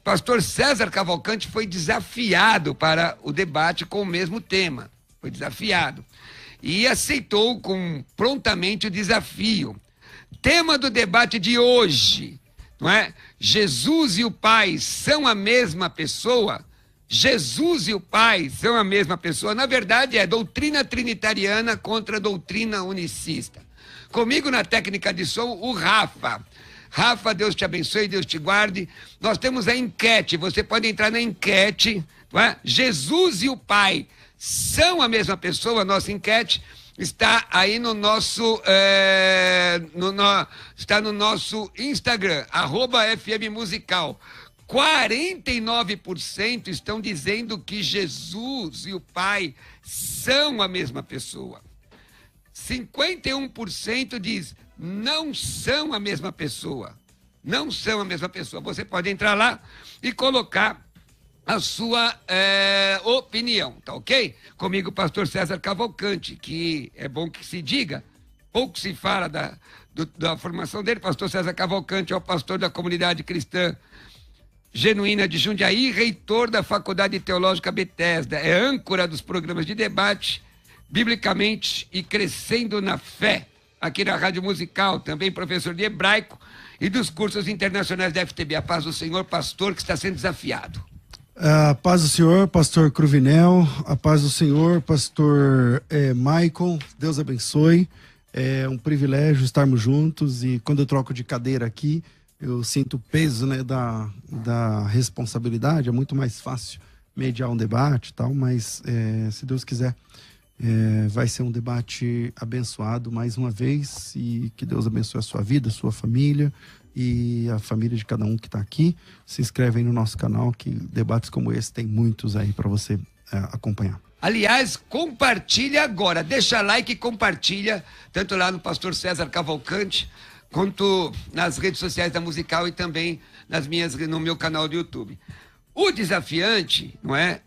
pastor César Cavalcante foi desafiado para o debate com o mesmo tema. Foi desafiado. E aceitou prontamente o desafio. Tema do debate de hoje, não é? Jesus e o Pai são a mesma pessoa? Jesus e o Pai são a mesma pessoa? Na verdade, é doutrina trinitariana contra doutrina unicista. Comigo na técnica de som, o Rafa. Rafa, Deus te abençoe, Deus te guarde. Nós temos a enquete, você pode entrar na enquete, não é? Jesus e o Pai são a mesma pessoa? Nossa enquete está aí no nosso, está no nosso Instagram, @FMmusical. 49% estão dizendo que Jesus e o Pai são a mesma pessoa. 51% diz não são a mesma pessoa. Não são a mesma pessoa. Você pode entrar lá e colocar a sua opinião, tá ok? Comigo o pastor César Cavalcante, que é bom que se diga, pouco se fala da formação dele. Pastor César Cavalcante é o pastor da comunidade cristã genuína de Jundiaí, reitor da Faculdade Teológica Bethesda, é âncora dos programas de debate, biblicamente e crescendo na fé, aqui na Rádio Musical, também professor de hebraico e dos cursos internacionais da FTB. A paz do Senhor, pastor, que está sendo desafiado. A paz do Senhor, pastor Cruvinel, a paz do Senhor, pastor Maicon, Deus abençoe. É um privilégio estarmos juntos e quando eu troco de cadeira aqui, eu sinto o peso, né, da responsabilidade. É muito mais fácil mediar um debate e tal, mas se Deus quiser, vai ser um debate abençoado mais uma vez e que Deus abençoe a sua vida, a sua família e a família de cada um que está aqui. Se inscreve aí no nosso canal, que debates como esse tem muitos aí para você acompanhar. Aliás, compartilha agora, deixa like e compartilha, tanto lá no pastor César Cavalcante, quanto nas redes sociais da Musical e também no meu canal do YouTube. O desafiante, não é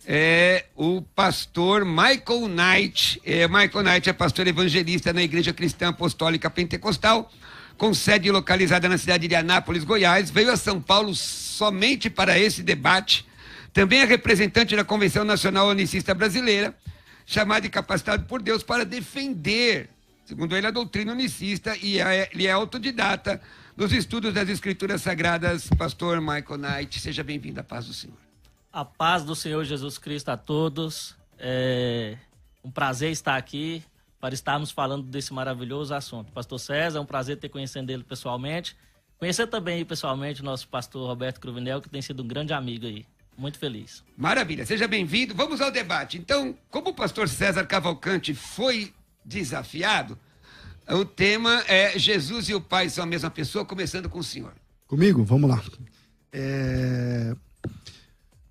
o pastor Michael Knight. Michael Knight é pastor evangelista na Igreja Cristã Apostólica Pentecostal, com sede localizada na cidade de Anápolis, Goiás. Veio a São Paulo somente para esse debate. Também é representante da Convenção Nacional Unicista Brasileira, chamado e capacitado por Deus para defender, segundo ele, a doutrina unicista, e ele é autodidata nos estudos das Escrituras Sagradas. Pastor Michael Knight, seja bem-vindo à paz do Senhor. A paz do Senhor Jesus Cristo a todos. É um prazer estar aqui para estarmos falando desse maravilhoso assunto. Pastor César, é um prazer ter conhecido ele pessoalmente. Conhecer também pessoalmente o nosso pastor Roberto Cruvinel, que tem sido um grande amigo aí. Muito feliz. Maravilha, seja bem-vindo. Vamos ao debate. Então, como o pastor César Cavalcante foi desafiado, o tema é Jesus e o Pai são a mesma pessoa, começando com o senhor. Comigo? Vamos lá.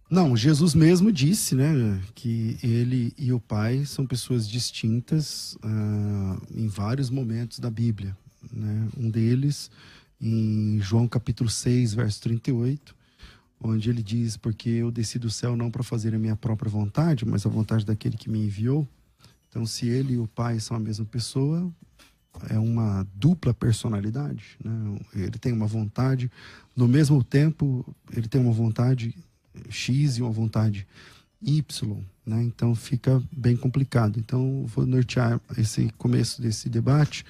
Não, Jesus mesmo disse, né, que ele e o Pai são pessoas distintas em vários momentos da Bíblia, né? Um deles, em João capítulo 6, verso 38, onde ele diz: porque eu desci do céu não para fazer a minha própria vontade, mas a vontade daquele que me enviou. Então, se ele e o Pai são a mesma pessoa, é uma dupla personalidade, né? Ele tem uma vontade, no mesmo tempo, ele tem uma vontade X e uma vontade Y, né? Então fica bem complicado. Então vou nortear esse começo desse debate,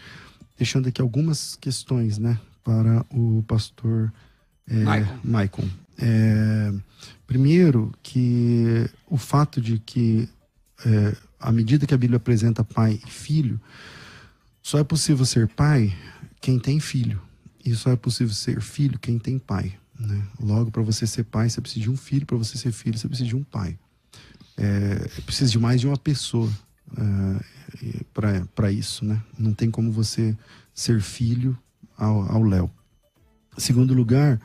deixando aqui algumas questões, né, para o pastor Michael. Primeiro, que o fato de que à medida que a Bíblia apresenta pai e filho, só é possível ser pai quem tem filho, e só é possível ser filho quem tem pai, né? Logo, para você ser pai, você precisa de um filho. Para você ser filho, você precisa de um pai. Precisa de mais de uma pessoa para isso, né? Não tem como você ser filho ao Léo. Segundo lugar,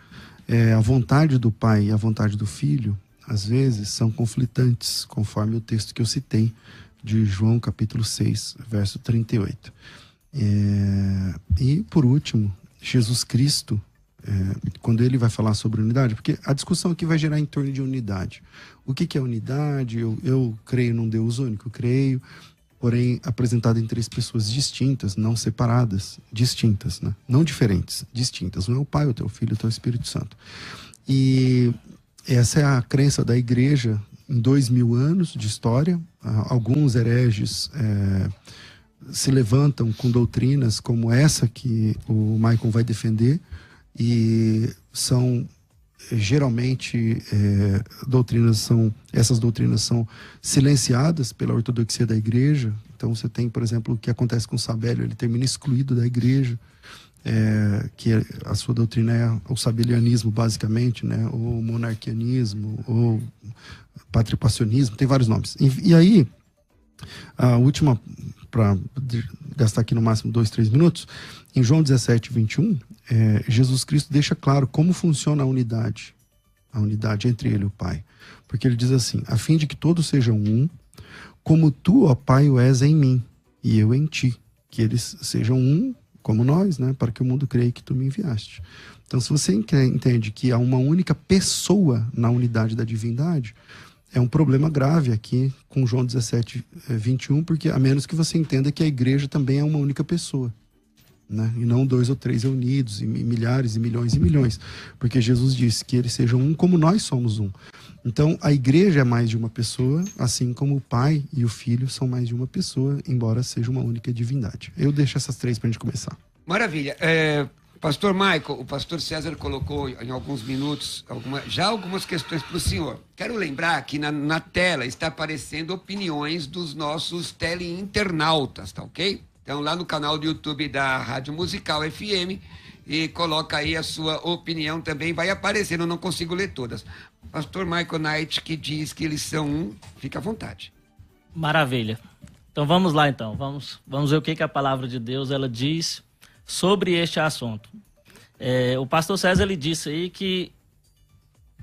a vontade do pai e a vontade do filho, às vezes, são conflitantes, conforme o texto que eu citei, de João capítulo 6, verso 38. E, por último, Jesus Cristo, quando ele vai falar sobre unidade, porque a discussão aqui vai girar em torno de unidade. O que é unidade? Eu creio num Deus único, creio, porém apresentado em três pessoas distintas, não separadas, distintas, né? Não diferentes, distintas. Não é o Pai, o teu Filho, o teu Espírito Santo. E essa é a crença da igreja em 2000 anos de história. Alguns hereges se levantam com doutrinas como essa que o Michael vai defender, e são geralmente essas doutrinas são silenciadas pela ortodoxia da igreja. Então você tem, por exemplo, o que acontece com Sabélio, ele termina excluído da igreja, que a sua doutrina é o sabelianismo, basicamente, né? Ou monarquianismo, ou patripacionismo, tem vários nomes. E aí, a última, para gastar aqui no máximo 2-3 minutos, em João 17:21, Jesus Cristo deixa claro como funciona a unidade entre ele e o Pai. Porque ele diz assim: a fim de que todos sejam um, como tu, ó Pai, o és em mim, e eu em ti. Que eles sejam um, como nós, né? Para que o mundo creia que tu me enviaste. Então, se você entende que há uma única pessoa na unidade da divindade, é um problema grave aqui com João 17:21, porque a menos que você entenda que a igreja também é uma única pessoa, né? E não 2 ou 3 reunidos, e milhares e milhões, porque Jesus disse que eles sejam um como nós somos um. Então a igreja é mais de uma pessoa, assim como o Pai e o Filho são mais de uma pessoa, embora seja uma única divindade. Eu deixo essas 3 para a gente começar. Maravilha. Pastor Michael, o pastor César colocou em alguns minutos algumas questões para o senhor. Quero lembrar que na tela está aparecendo opiniões dos nossos teleinternautas, tá ok? Então, lá no canal do YouTube da Rádio Musical FM, e coloca aí a sua opinião também, vai aparecer, eu não consigo ler todas. Pastor Michael Knight, que diz que eles são um, fica à vontade. Maravilha. Então vamos lá então, vamos ver o que a palavra de Deus ela diz sobre este assunto. O pastor César ele disse aí que,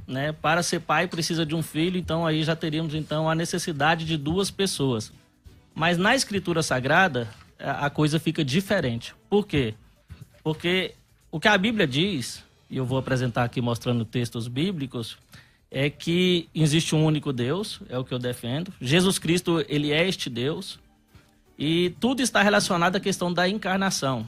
né, para ser pai precisa de um filho, então aí já teríamos então a necessidade de 2 pessoas. Mas na Escritura Sagrada a coisa fica diferente. Por quê? Porque o que a Bíblia diz, e eu vou apresentar aqui mostrando textos bíblicos, é que existe um único Deus, é o que eu defendo. Jesus Cristo, ele é este Deus, e tudo está relacionado à questão da encarnação.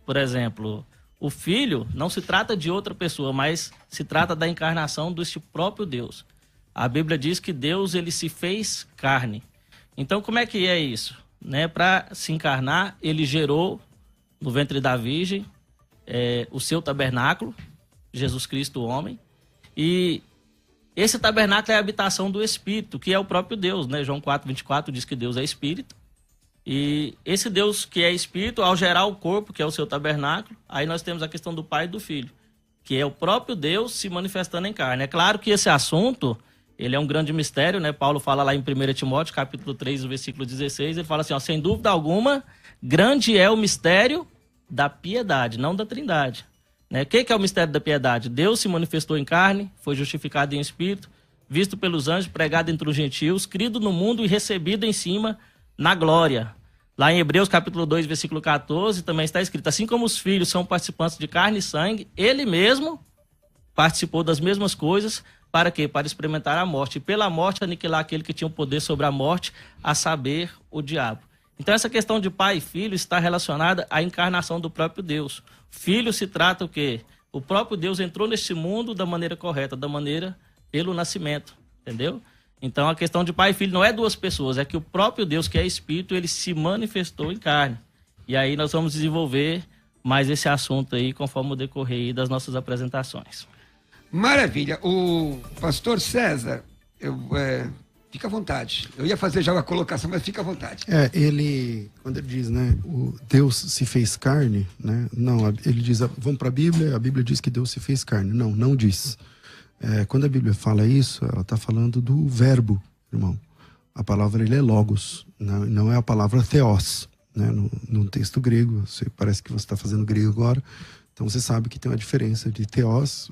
Por exemplo, o Filho não se trata de outra pessoa, mas se trata da encarnação deste próprio Deus. A Bíblia diz que Deus ele se fez carne. Então, como é que é isso? Né? Para se encarnar, ele gerou no ventre da Virgem o seu tabernáculo, Jesus Cristo, o homem, e esse tabernáculo é a habitação do Espírito, que é o próprio Deus, né? João 4:24 diz que Deus é Espírito, e esse Deus que é Espírito, ao gerar o corpo, que é o seu tabernáculo, aí nós temos a questão do Pai e do Filho, que é o próprio Deus se manifestando em carne. É claro que esse assunto, ele é um grande mistério, né? Paulo fala lá em 1 Timóteo, capítulo 3, versículo 16, ele fala assim, ó, sem dúvida alguma, grande é o mistério da piedade, não da trindade. Né? O que é o mistério da piedade? Deus se manifestou em carne, foi justificado em espírito, visto pelos anjos, pregado entre os gentios, crido no mundo e recebido em cima na glória. Lá em Hebreus capítulo 2, versículo 14, também está escrito, assim como os filhos são participantes de carne e sangue, ele mesmo participou das mesmas coisas, para quê? Para experimentar a morte, e pela morte aniquilar aquele que tinha o poder sobre a morte, a saber, o diabo. Então essa questão de pai e filho está relacionada à encarnação do próprio Deus. Filho se trata o quê? O próprio Deus entrou neste mundo da maneira correta, da maneira pelo nascimento, entendeu? Então a questão de pai e filho não é 2 pessoas, é que o próprio Deus, que é Espírito, ele se manifestou em carne. E aí nós vamos desenvolver mais esse assunto aí conforme o decorrer aí das nossas apresentações. Maravilha. O pastor César, fica à vontade. Eu ia fazer já uma colocação, mas fica à vontade. Quando ele diz, né, o Deus se fez carne, né? Não, ele diz, vamos para a Bíblia diz que Deus se fez carne. Não diz. Quando a Bíblia fala isso, ela está falando do verbo, irmão. A palavra ele é logos, não é a palavra theos, né? No texto grego, parece que você está fazendo grego agora, então você sabe que tem uma diferença de theos,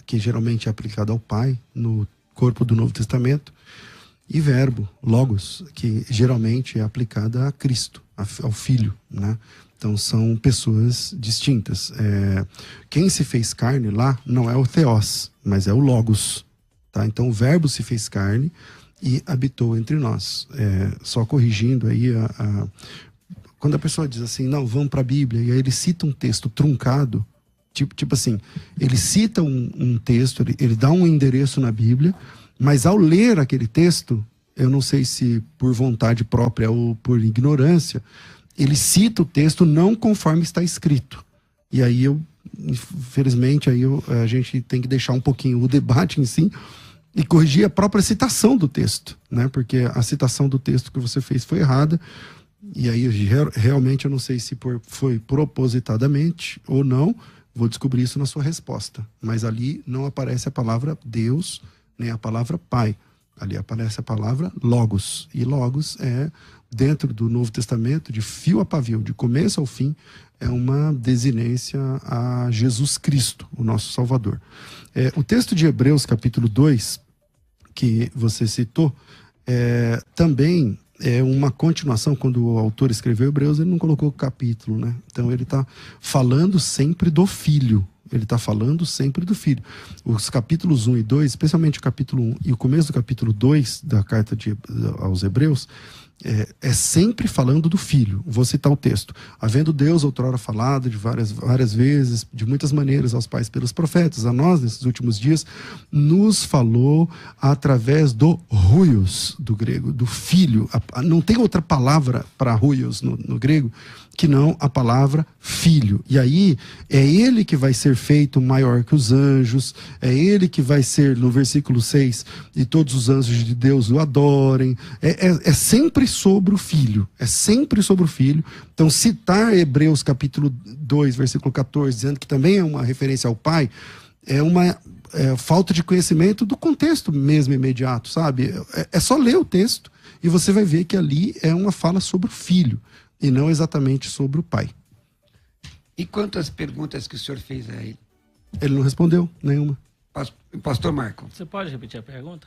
que geralmente é aplicado ao Pai, no corpo do Novo Testamento, e verbo, logos, que geralmente é aplicado a Cristo, ao Filho, né? Então são pessoas distintas. Quem se fez carne lá não é o theos, mas é o logos, tá? Então o verbo se fez carne e habitou entre nós. Só corrigindo aí, quando a pessoa diz assim, não, vamos para a Bíblia, e aí ele cita um texto truncado, Tipo assim, ele cita um texto, ele dá um endereço na Bíblia, mas ao ler aquele texto, eu não sei se por vontade própria ou por ignorância, ele cita o texto não conforme está escrito. E aí infelizmente, a gente tem que deixar um pouquinho o debate em si e corrigir a própria citação do texto, né? Porque a citação do texto que você fez foi errada. E aí, realmente, eu não sei se foi propositadamente ou não. Vou descobrir isso na sua resposta. Mas ali não aparece a palavra Deus, nem a palavra Pai. Ali aparece a palavra Logos. E Logos é, dentro do Novo Testamento, de fio a pavio, de começo ao fim, é uma desinência a Jesus Cristo, o nosso Salvador. O texto de Hebreus, capítulo 2, que você citou, também é uma continuação. Quando o autor escreveu Hebreus, ele não colocou capítulo, né? Então ele está falando sempre do Filho. Ele está falando sempre do Filho. Os capítulos 1 e 2, especialmente o capítulo 1 e o começo do capítulo 2 da carta aos Hebreus, é sempre falando do Filho. Vou citar o texto. Havendo Deus outrora falado de várias vezes, de muitas maneiras aos pais pelos profetas, a nós nesses últimos dias, nos falou através do huios, do grego, do Filho. Não tem outra palavra para huios no grego que não a palavra filho. E aí é ele que vai ser feito maior que os anjos, é ele que vai ser, no versículo 6, e todos os anjos de Deus o adorem. É sempre sobre o Filho, é sempre sobre o Filho. Então citar Hebreus capítulo 2, versículo 14, dizendo que também é uma referência ao Pai, é uma falta de conhecimento do contexto mesmo imediato, sabe? É só ler o texto e você vai ver que ali é uma fala sobre o Filho, e não exatamente sobre o Pai. E quanto às perguntas que o senhor fez a ele? Ele não respondeu nenhuma. Pastor Marco. Você pode repetir a pergunta?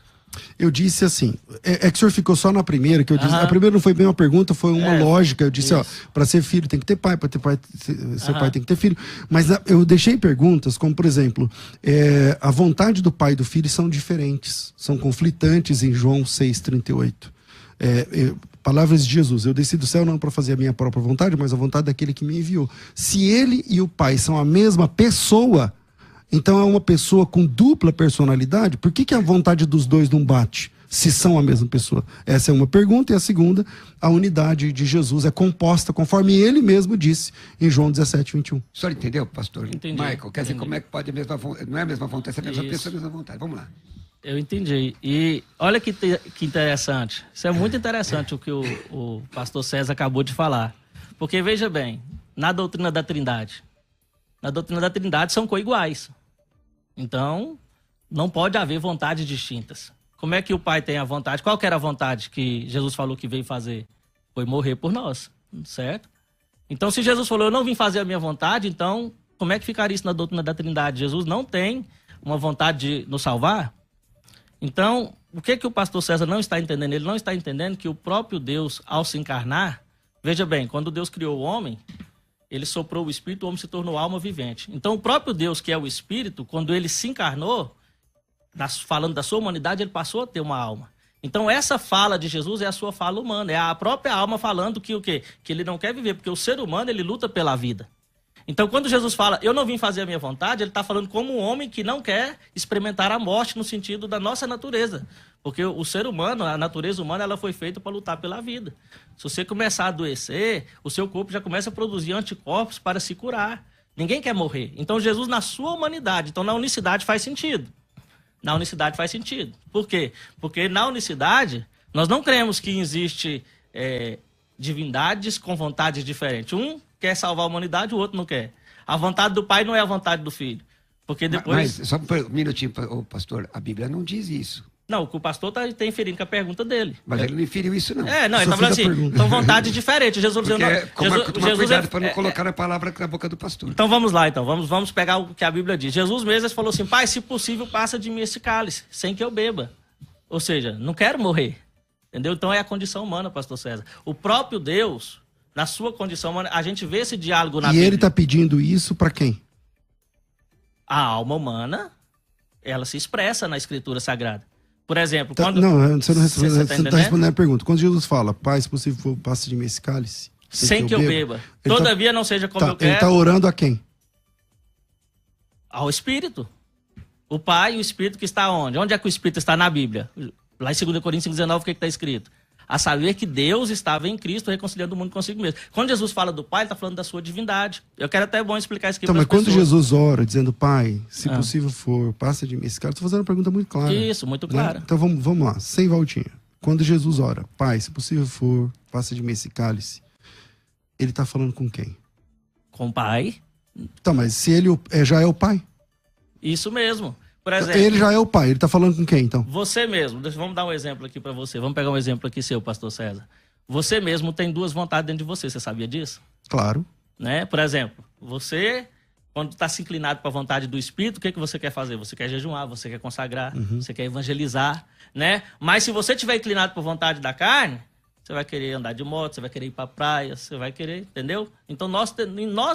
Eu disse assim, que o senhor ficou só na primeira, que eu disse, a primeira não foi bem uma pergunta, foi uma lógica. Eu disse, para ser filho tem que ter pai, para ter pai, ser pai tem que ter filho. Mas eu deixei perguntas como, por exemplo, a vontade do pai e do filho são diferentes, são conflitantes em João 6,38. Palavras de Jesus: eu desci do céu não para fazer a minha própria vontade, mas a vontade daquele que me enviou. Se ele e o Pai são a mesma pessoa, então é uma pessoa com dupla personalidade. Por que a vontade dos dois não bate, se são a mesma pessoa? Essa é uma pergunta. E a segunda, a unidade de Jesus é composta, conforme ele mesmo disse em João 17:21. O senhor entendeu, pastor? Entendi. Michael, quer dizer, como é que pode a mesma vontade? Não é a mesma vontade, é a mesma pessoa, a mesma vontade. Vamos lá. Eu entendi. E olha que interessante. Isso é muito interessante o que o pastor César acabou de falar. Porque, veja bem, na doutrina da Trindade são coiguais. Então, não pode haver vontades distintas. Como é que o Pai tem a vontade? Qual que era a vontade que Jesus falou que veio fazer? Foi morrer por nós, certo? Então, se Jesus falou, eu não vim fazer a minha vontade, então, como é que ficaria isso na doutrina da Trindade? Jesus não tem uma vontade de nos salvar? Então, o que o pastor César não está entendendo? Ele não está entendendo que o próprio Deus, ao se encarnar, veja bem, quando Deus criou o homem, ele soprou o Espírito, o homem se tornou alma vivente. Então, o próprio Deus, que é o Espírito, quando ele se encarnou, falando da sua humanidade, ele passou a ter uma alma. Então, essa fala de Jesus é a sua fala humana, é a própria alma falando que o quê? Que ele não quer viver, porque o ser humano, ele luta pela vida. Então, quando Jesus fala, eu não vim fazer a minha vontade, ele está falando como um homem que não quer experimentar a morte no sentido da nossa natureza. Porque o ser humano, a natureza humana, ela foi feita para lutar pela vida. Se você começar a adoecer, o seu corpo já começa a produzir anticorpos para se curar. Ninguém quer morrer. Então, Jesus, na sua humanidade, então na unicidade faz sentido. Na unicidade faz sentido. Por quê? Porque na unicidade, nós não cremos que existe divindades com vontades diferentes. Um quer salvar a humanidade, o outro não quer. A vontade do Pai não é a vontade do Filho. Porque depois... Mas só um minutinho, pastor, a Bíblia não diz isso. Não, o que o pastor está inferindo com a pergunta dele. Mas ele não inferiu isso, não. Não, ele está falando assim, são vontades diferentes. Jesus dizendo... Tomar cuidado para não colocar a palavra na boca do pastor. Então vamos lá, vamos pegar o que a Bíblia diz. Jesus mesmo falou assim, Pai, se possível, passa de mim esse cálice, sem que eu beba. Ou seja, não quero morrer. Entendeu? Então é a condição humana, pastor César. O próprio Deus, na sua condição humana, a gente vê esse diálogo na Bíblia. E ele está pedindo isso para quem? A alma humana, ela se expressa na Escritura Sagrada. Por exemplo, quando... Não, você não respondeu, você está respondendo a pergunta. Quando Jesus fala, Pai, se possível, passe de mim esse cálice, sem que eu beba. Todavia não seja como eu quero. Ele está orando a quem? Ao Espírito. O Pai e o Espírito que está onde? Onde é que o Espírito está na Bíblia? Lá em 2 Coríntios 5,19, o que está escrito? A saber que Deus estava em Cristo reconciliando o mundo consigo mesmo. Quando Jesus fala do Pai, ele está falando da sua divindade. Eu quero até bom explicar isso aqui então, para as mas pessoas. quando Jesus ora, dizendo, Pai, se possível for, passa de mim esse cara, estou fazendo uma pergunta muito clara. Isso, muito clara. Né? Então vamos lá, sem voltinha. Quando Jesus ora, Pai, se possível for, passa de mim esse cálice, ele está falando com quem? Com o Pai. Então, mas se ele já é o Pai? Isso mesmo. Por exemplo, Ele já é o Pai, ele está falando com quem, então? você mesmo, vamos dar um exemplo aqui para você. Vamos pegar um exemplo aqui seu, pastor César. Você mesmo tem duas vontades dentro de você, você sabia disso? Claro. Né? Por exemplo, você, quando está se inclinado para a vontade do Espírito, o que você quer fazer? Você quer jejuar, você quer consagrar, você quer evangelizar, né? Mas se você estiver inclinado para a vontade da carne, você vai querer andar de moto, você vai querer ir para a praia, você vai querer, entendeu? Então nós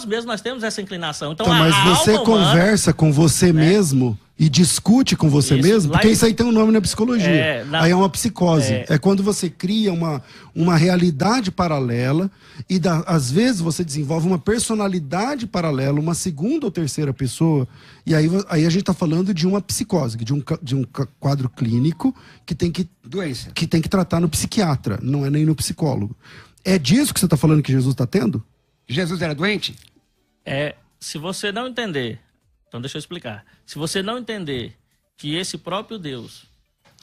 mesmos nós temos essa inclinação. Então, Mas você alma humana, conversa com você mesmo e discute com você Isso, mesmo, lá porque em- isso aí tem um nome na psicologia. Aí é uma psicose. É quando você cria uma realidade paralela e às vezes você desenvolve uma personalidade paralela, uma segunda ou terceira pessoa, e aí a gente está falando de uma psicose, de um quadro clínico que tem que Doença. tratar no psiquiatra, não é nem no psicólogo. É disso que você está falando que Jesus está tendo? Jesus era doente? Se você não entender, então deixa eu explicar. Se você não entender que esse próprio Deus,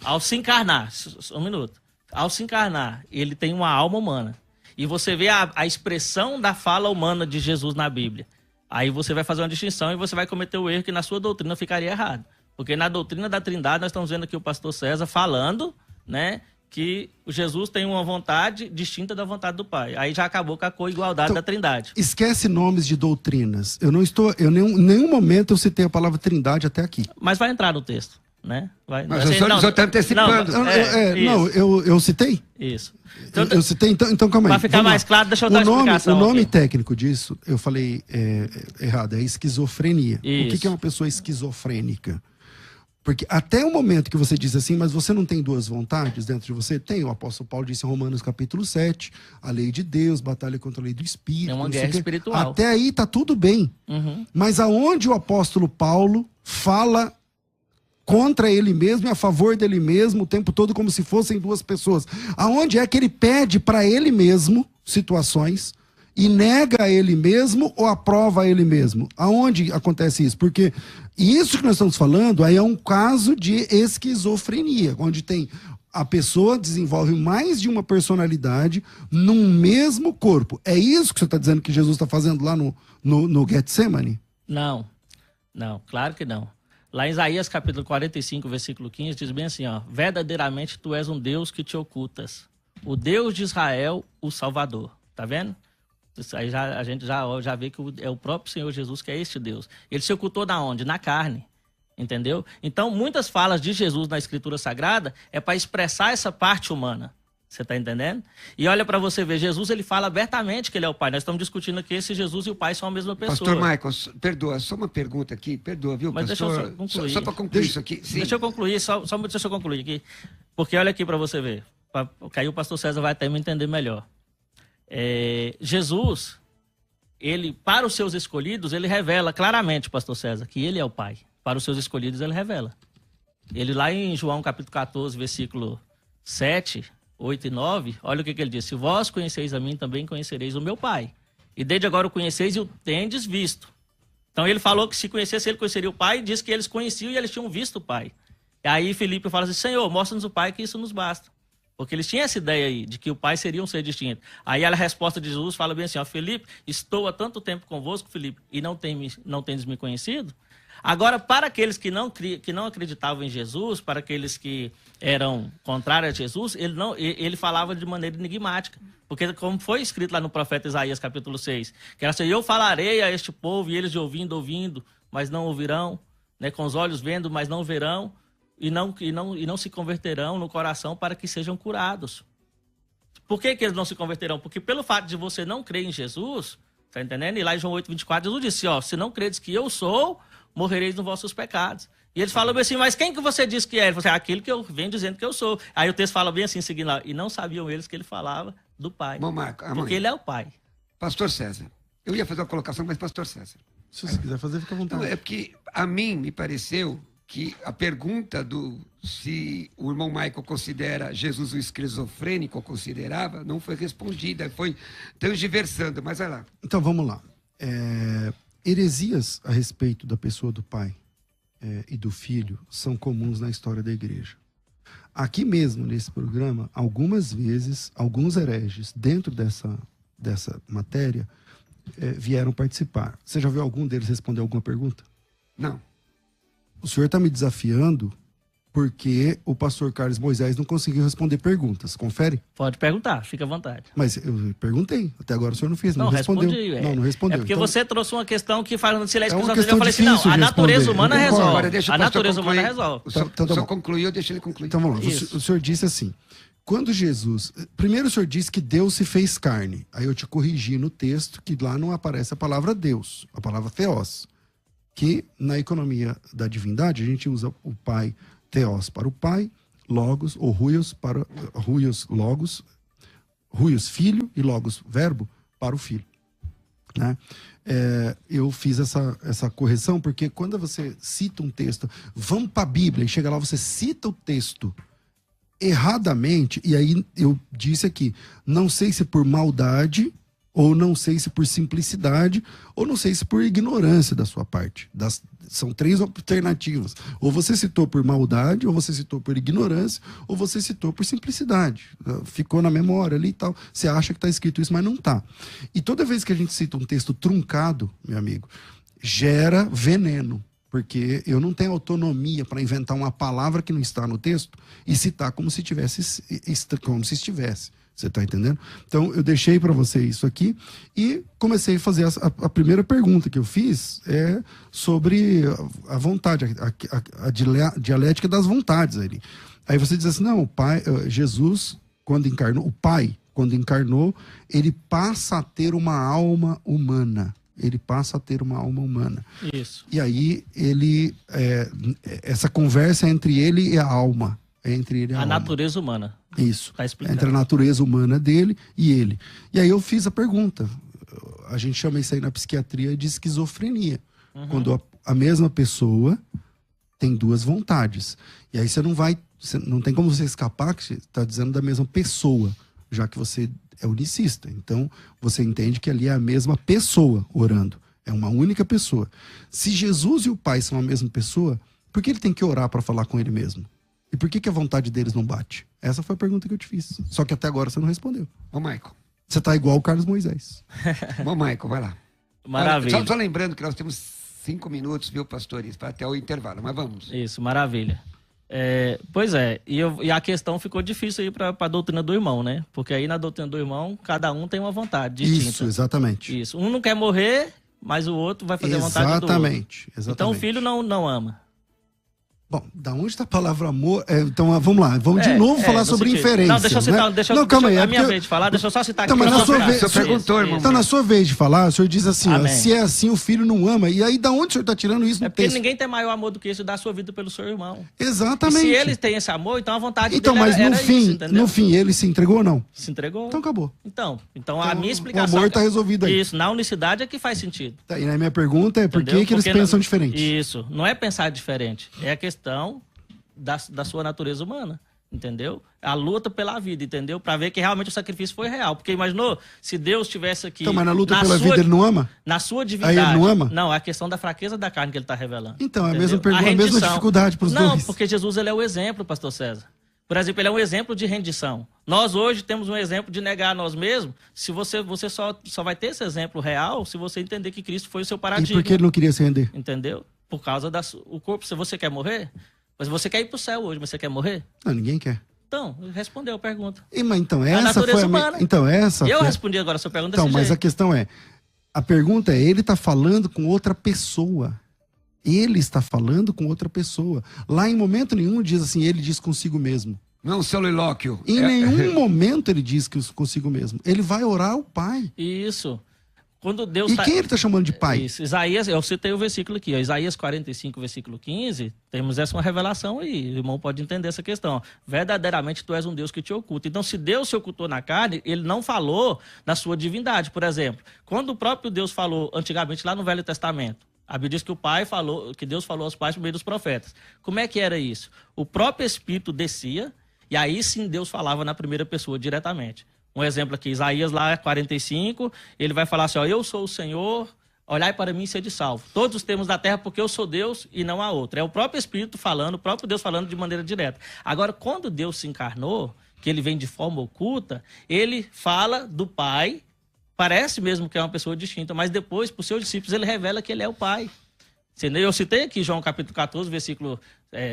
ao se encarnar, um minuto, ao se encarnar, ele tem uma alma humana, e você vê a expressão da fala humana de Jesus na Bíblia, aí você vai fazer uma distinção e você vai cometer o erro que na sua doutrina ficaria errado. Porque na doutrina da Trindade, nós estamos vendo aqui o pastor César falando, né, que Jesus tem uma vontade distinta da vontade do Pai. Aí já acabou com a co-igualdade da Trindade. Esquece nomes de doutrinas. Em nenhum momento eu citei a palavra Trindade até aqui. Mas vai entrar no texto, né? Vai, Mas eu só estou antecipando. Eu citei? Isso. Eu citei, então calma aí. Para ficar Vamos mais lá. claro, deixa eu dar uma explicação. O nome aqui. técnico disso, eu falei errado, é esquizofrenia. Isso. O que é uma pessoa esquizofrênica? Porque até o momento que você diz assim, mas você não tem duas vontades dentro de você? Tem, o apóstolo Paulo disse em Romanos capítulo 7, a lei de Deus, batalha contra a lei do Espírito. É uma não sei guerra o quê. espiritual. Até aí tá tudo bem. Mas aonde o apóstolo Paulo fala contra ele mesmo e a favor dele mesmo o tempo todo como se fossem duas pessoas? Aonde é que ele pede para ele mesmo situações e nega a ele mesmo ou aprova a ele mesmo? Aonde acontece isso? Porque isso que nós estamos falando aí é um caso de esquizofrenia, onde tem a pessoa desenvolve mais de uma personalidade num mesmo corpo. É isso que você está dizendo que Jesus está fazendo lá no Getsemane? Não, claro que não. Lá em Isaías capítulo 45, versículo 15, diz bem assim, ó: verdadeiramente tu és um Deus que te ocultas, o Deus de Israel, o Salvador. Tá vendo? Isso aí a gente já vê que é o próprio Senhor Jesus que é este Deus. Ele se ocultou na onde? Na carne. Entendeu? Então, muitas falas de Jesus na Escritura Sagrada é para expressar essa parte humana. Você está entendendo? E olha para você ver, Jesus ele fala abertamente que ele é o Pai. Nós estamos discutindo aqui se Jesus e o Pai são a mesma pessoa. Pastor Michael, perdoa, só uma pergunta aqui, perdoa, viu, Mas pastor? deixa eu só concluir. Só para concluir isso aqui. Sim. Deixa eu concluir, deixa eu concluir aqui. Porque olha aqui para você ver. Que aí o pastor César vai até me entender melhor. Jesus, ele, para os seus escolhidos, ele revela claramente, pastor César, que ele é o Pai. Para os seus escolhidos, ele revela. Ele lá em João capítulo 14, versículo 7, 8 e 9, olha o que ele diz: se vós conheceis a mim, também conhecereis o meu Pai. E desde agora o conheceis e o tendes visto. Então ele falou que se conhecesse ele, conheceria o Pai, e disse que eles conheciam e eles tinham visto o Pai. E aí Filipe fala assim: Senhor, mostra-nos o Pai, que isso nos basta. Porque eles tinham essa ideia aí, de que o Pai seria um ser distinto. Aí a resposta de Jesus fala bem assim: ó, Filipe, estou há tanto tempo convosco, Filipe, e não tendes me conhecido? Agora, para aqueles que não acreditavam em Jesus, para aqueles que eram contrários a Jesus, ele falava de maneira enigmática. Porque como foi escrito lá no profeta Isaías, capítulo 6, que era assim: eu falarei a este povo, e eles de ouvindo, mas não ouvirão, né, com os olhos vendo, mas não verão, e não se converterão no coração para que sejam curados. Por que eles não se converterão? Porque pelo fato de você não crer em Jesus, tá entendendo? E lá em João 8:24, Jesus disse, ó, se não credes que eu sou, morrereis nos vossos pecados. E eles falam bem assim: mas quem que você diz que é? Ele falou assim: aquele que eu venho dizendo que eu sou. Aí o texto fala bem assim, seguindo lá: e não sabiam eles que ele falava do Pai. Bom, Marco, porque ele é o Pai. Pastor César, eu ia fazer uma colocação, mas pastor César. Se você quiser fazer, fica à vontade. Não, é porque a mim me pareceu que a pergunta do se o irmão Michael considera Jesus um esquizofrênico, ou considerava, não foi respondida, foi transversando, mas vai lá. Então, vamos lá. Heresias a respeito da pessoa do pai e do filho são comuns na história da igreja. Aqui mesmo, nesse programa, algumas vezes, alguns hereges, dentro dessa matéria, vieram participar. Você já viu algum deles responder alguma pergunta? Não. O senhor está me desafiando porque o pastor Carlos Moisés não conseguiu responder perguntas. Confere? Pode perguntar, fica à vontade. Mas eu perguntei. Até agora o senhor não fez, não respondeu. Respondi, não respondeu. É porque então, você trouxe uma questão que faz no silêncio. uma Eu questão falei assim, difícil não, a de natureza responder. humana Eu concordo. resolve. Agora deixa o A pastor natureza concluir. humana resolve. O senhor, Então tá o senhor bom. concluiu, deixa ele concluir. Então vamos lá. O senhor disse assim, quando Jesus... Primeiro o senhor disse que Deus se fez carne. Aí eu te corrigi no texto que lá não aparece a palavra Deus, a palavra theos. Que na economia da divindade a gente usa o pai theos para o pai, logos, ou huios para logos, huios filho e logos verbo para o filho. Né? Eu fiz essa correção porque quando você cita um texto, vamos para a Bíblia e chega lá, você cita o texto erradamente, e aí eu disse aqui, não sei se por maldade, ou não sei se por simplicidade, ou não sei se por ignorância da sua parte. São três alternativas. Ou você citou por maldade, ou você citou por ignorância, ou você citou por simplicidade. Ficou na memória ali e tal. Você acha que está escrito isso, mas não está. E toda vez que a gente cita um texto truncado, meu amigo, gera veneno. Porque eu não tenho autonomia para inventar uma palavra que não está no texto e citar como se estivesse. Você está entendendo? Então, eu deixei para você isso aqui e comecei a fazer a primeira pergunta que eu fiz sobre a vontade, a dialética das vontades ali. Aí você diz assim, não, o pai, Jesus, quando encarnou, o pai, quando encarnou, ele passa a ter uma alma humana. Ele passa a ter uma alma humana. Isso. E aí, essa conversa é entre ele e a alma. É entre ele e a alma. Natureza humana. Isso. Tá explicado. Entre a natureza humana dele e ele. E aí eu fiz a pergunta. A gente chama isso aí na psiquiatria de esquizofrenia. Uhum. Quando a mesma pessoa tem duas vontades. E aí não tem como você escapar que você está dizendo da mesma pessoa, já que você é unicista. Então, você entende que ali é a mesma pessoa orando. É uma única pessoa. Se Jesus e o Pai são a mesma pessoa, por que ele tem que orar para falar com ele mesmo? E por que a vontade deles não bate? Essa foi a pergunta que eu te fiz. Só que até agora você não respondeu. Ô, Michael. Você tá igual o Carlos Moisés. Ô, Michael, vai lá. Maravilha. Só lembrando que nós temos 5 minutos, viu, pastores, para até o intervalo, mas vamos. Isso, maravilha. Pois é, e a questão ficou difícil aí para a doutrina do irmão, né? Porque aí na doutrina do irmão, cada um tem uma vontade distinta. Isso, exatamente. Isso. Um não quer morrer, mas o outro vai fazer a vontade do outro. Exatamente. Então o filho não ama. Bom, da onde está a palavra amor? Então vamos lá, vamos de novo falar sobre inferência. Não, deixa eu citar, Não, calma aí. A minha vez de falar, deixa eu só citar então, aqui. Mas na sua vez, você perguntou, irmão. Então, na sua vez de falar, o senhor diz assim, ó, se é assim, o filho não ama. E aí, da onde o senhor está tirando isso no porque texto? ninguém tem maior amor do que isso, dar a sua vida pelo seu irmão. Exatamente. E se eles têm esse amor, então a vontade então, dele mas era no fim, isso, entendeu? no fim, ele se entregou ou não? Se entregou. Então, acabou. Então a minha explicação... O amor está resolvido aí. Isso, na unicidade é que faz sentido. Tá, e a minha pergunta é, por que eles Porque pensam diferente? Isso, não é pensar diferente, é a questão da sua natureza humana, entendeu? A luta pela vida, entendeu? Para ver que realmente o sacrifício foi real. Porque imaginou, se Deus estivesse aqui... Então, mas na luta pela vida ele não ama? Na sua divindade. Aí ele não ama? Não, é a questão da fraqueza da carne que ele está revelando. Então, é a entendeu? mesma pergunta, a mesma dificuldade para os dois. Não, porque Jesus ele é o exemplo, pastor César. Por exemplo, ele é um exemplo de rendição. Nós hoje temos um exemplo de negar a nós mesmos. Se você só vai ter esse exemplo real se você entender que Cristo foi o seu paradigma. E por que ele não queria se render? Entendeu? Por causa do corpo. Se você quer morrer... Mas você quer ir pro céu hoje, mas você quer morrer? Não, ninguém quer. Então, respondeu a pergunta. Mas então, essa foi a humana. Então, essa. E eu respondi agora a sua pergunta então, desse mas jeito. a questão é: a pergunta é, ele está falando com outra pessoa. Ele está falando com outra pessoa. Lá em momento nenhum diz assim, ele diz consigo mesmo. Não é um solilóquio. Em nenhum momento ele diz que consigo mesmo. Ele vai orar ao Pai. Isso. Quando Deus quem ele está chamando de pai? Isso, Isaías, eu citei o versículo aqui, ó, Isaías 45, versículo 15, temos essa uma revelação aí, o irmão pode entender essa questão. Verdadeiramente tu és um Deus que te oculta. Então, se Deus se ocultou na carne, ele não falou da sua divindade. Por exemplo, quando o próprio Deus falou antigamente lá no Velho Testamento, a Bíblia diz que que Deus falou aos pais por meio dos profetas. Como é que era isso? O próprio Espírito descia, e aí sim Deus falava na primeira pessoa diretamente. Um exemplo aqui, Isaías lá 45, ele vai falar assim, ó, eu sou o Senhor, olhai para mim e sede salvo. Todos os termos da terra, porque eu sou Deus e não há outro. É o próprio Espírito falando, o próprio Deus falando de maneira direta. Agora, quando Deus se encarnou, que ele vem de forma oculta, ele fala do Pai, parece mesmo que é uma pessoa distinta, mas depois, para os seus discípulos, ele revela que ele é o Pai. Eu citei aqui João capítulo 14, versículo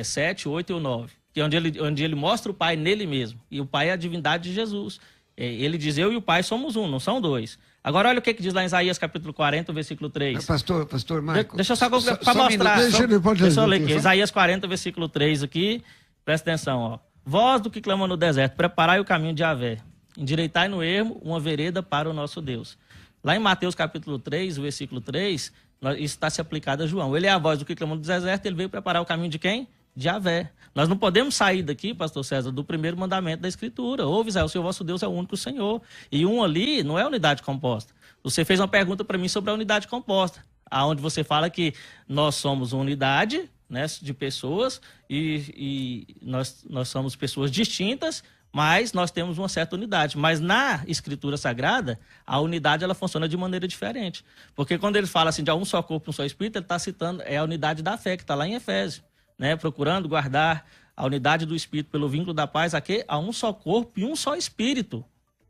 7, 8 e 9, que é onde ele mostra o Pai nele mesmo. E o Pai é a divindade de Jesus. Ele diz, eu e o Pai somos um, não são dois. Agora olha o que diz lá em Isaías capítulo 40, versículo 3. Pastor Marcos. Deixa eu só para mostrar. Deixa eu ler aqui. Isaías 40, versículo 3 aqui. Presta atenção, ó. Voz do que clama no deserto, preparai o caminho de Yahvé. Endireitai no ermo uma vereda para o nosso Deus. Lá em Mateus capítulo 3, versículo 3, isso está se aplicado a João. Ele é a voz do que clama no deserto, ele veio preparar o caminho de quem? De Yahvé. Nós não podemos sair daqui, pastor César, do primeiro mandamento da Escritura. Ouve, Israel, o Senhor vosso Deus é o único Senhor. E um ali não é unidade composta. Você fez uma pergunta para mim sobre a unidade composta, aonde você fala que nós somos uma unidade, né, de pessoas e nós somos pessoas distintas, mas nós temos uma certa unidade. Mas na Escritura Sagrada, a unidade ela funciona de maneira diferente. Porque quando ele fala assim de um só corpo, um só espírito, ele está citando a unidade da fé, que está lá em Efésios. Né, procurando guardar a unidade do Espírito pelo vínculo da paz, a um só corpo e um só Espírito.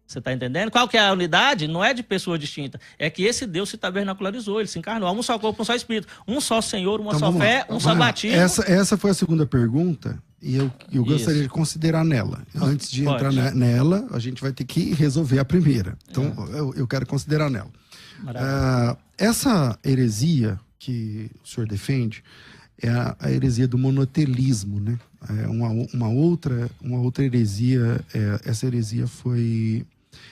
Você está entendendo? Qual que é a unidade? Não é de pessoa distinta. É que esse Deus se tabernacularizou, ele se encarnou. Um só corpo, um só Espírito. Um só Senhor, uma só fé, um só batismo. Essa foi a segunda pergunta e eu gostaria de considerar nela. Antes de entrar nela, a gente vai ter que resolver a primeira. Então, eu quero considerar nela. Essa heresia que o senhor defende é a heresia do monotelismo, né? É uma outra heresia. Essa heresia foi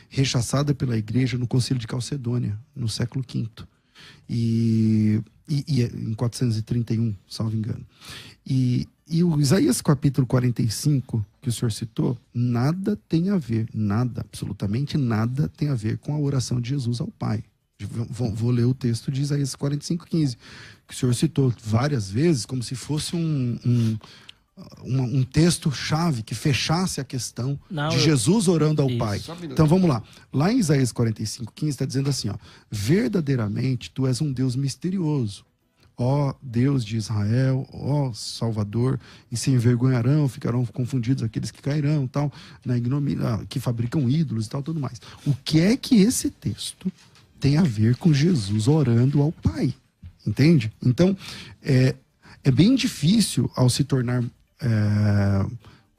rechaçada pela igreja no Concílio de Calcedônia, no século V. E em 431, salvo engano. E o Isaías capítulo 45, que o senhor citou, nada tem a ver, absolutamente nada tem a ver com a oração de Jesus ao Pai. Vou ler o texto de Isaías 45:15, que o senhor citou várias vezes, como se fosse um texto-chave que fechasse a questão de Jesus orando ao Pai. Então vamos lá. Lá em Isaías 45:15 está dizendo assim, ó, verdadeiramente tu és um Deus misterioso, ó Deus de Israel, ó Salvador, e se envergonharão, ficarão confundidos aqueles que cairão, tal, na ignomínia, que fabricam ídolos e tal, tudo mais. O que é que esse texto tem a ver com Jesus orando ao Pai? Entende? Então, é bem difícil, ao se tornar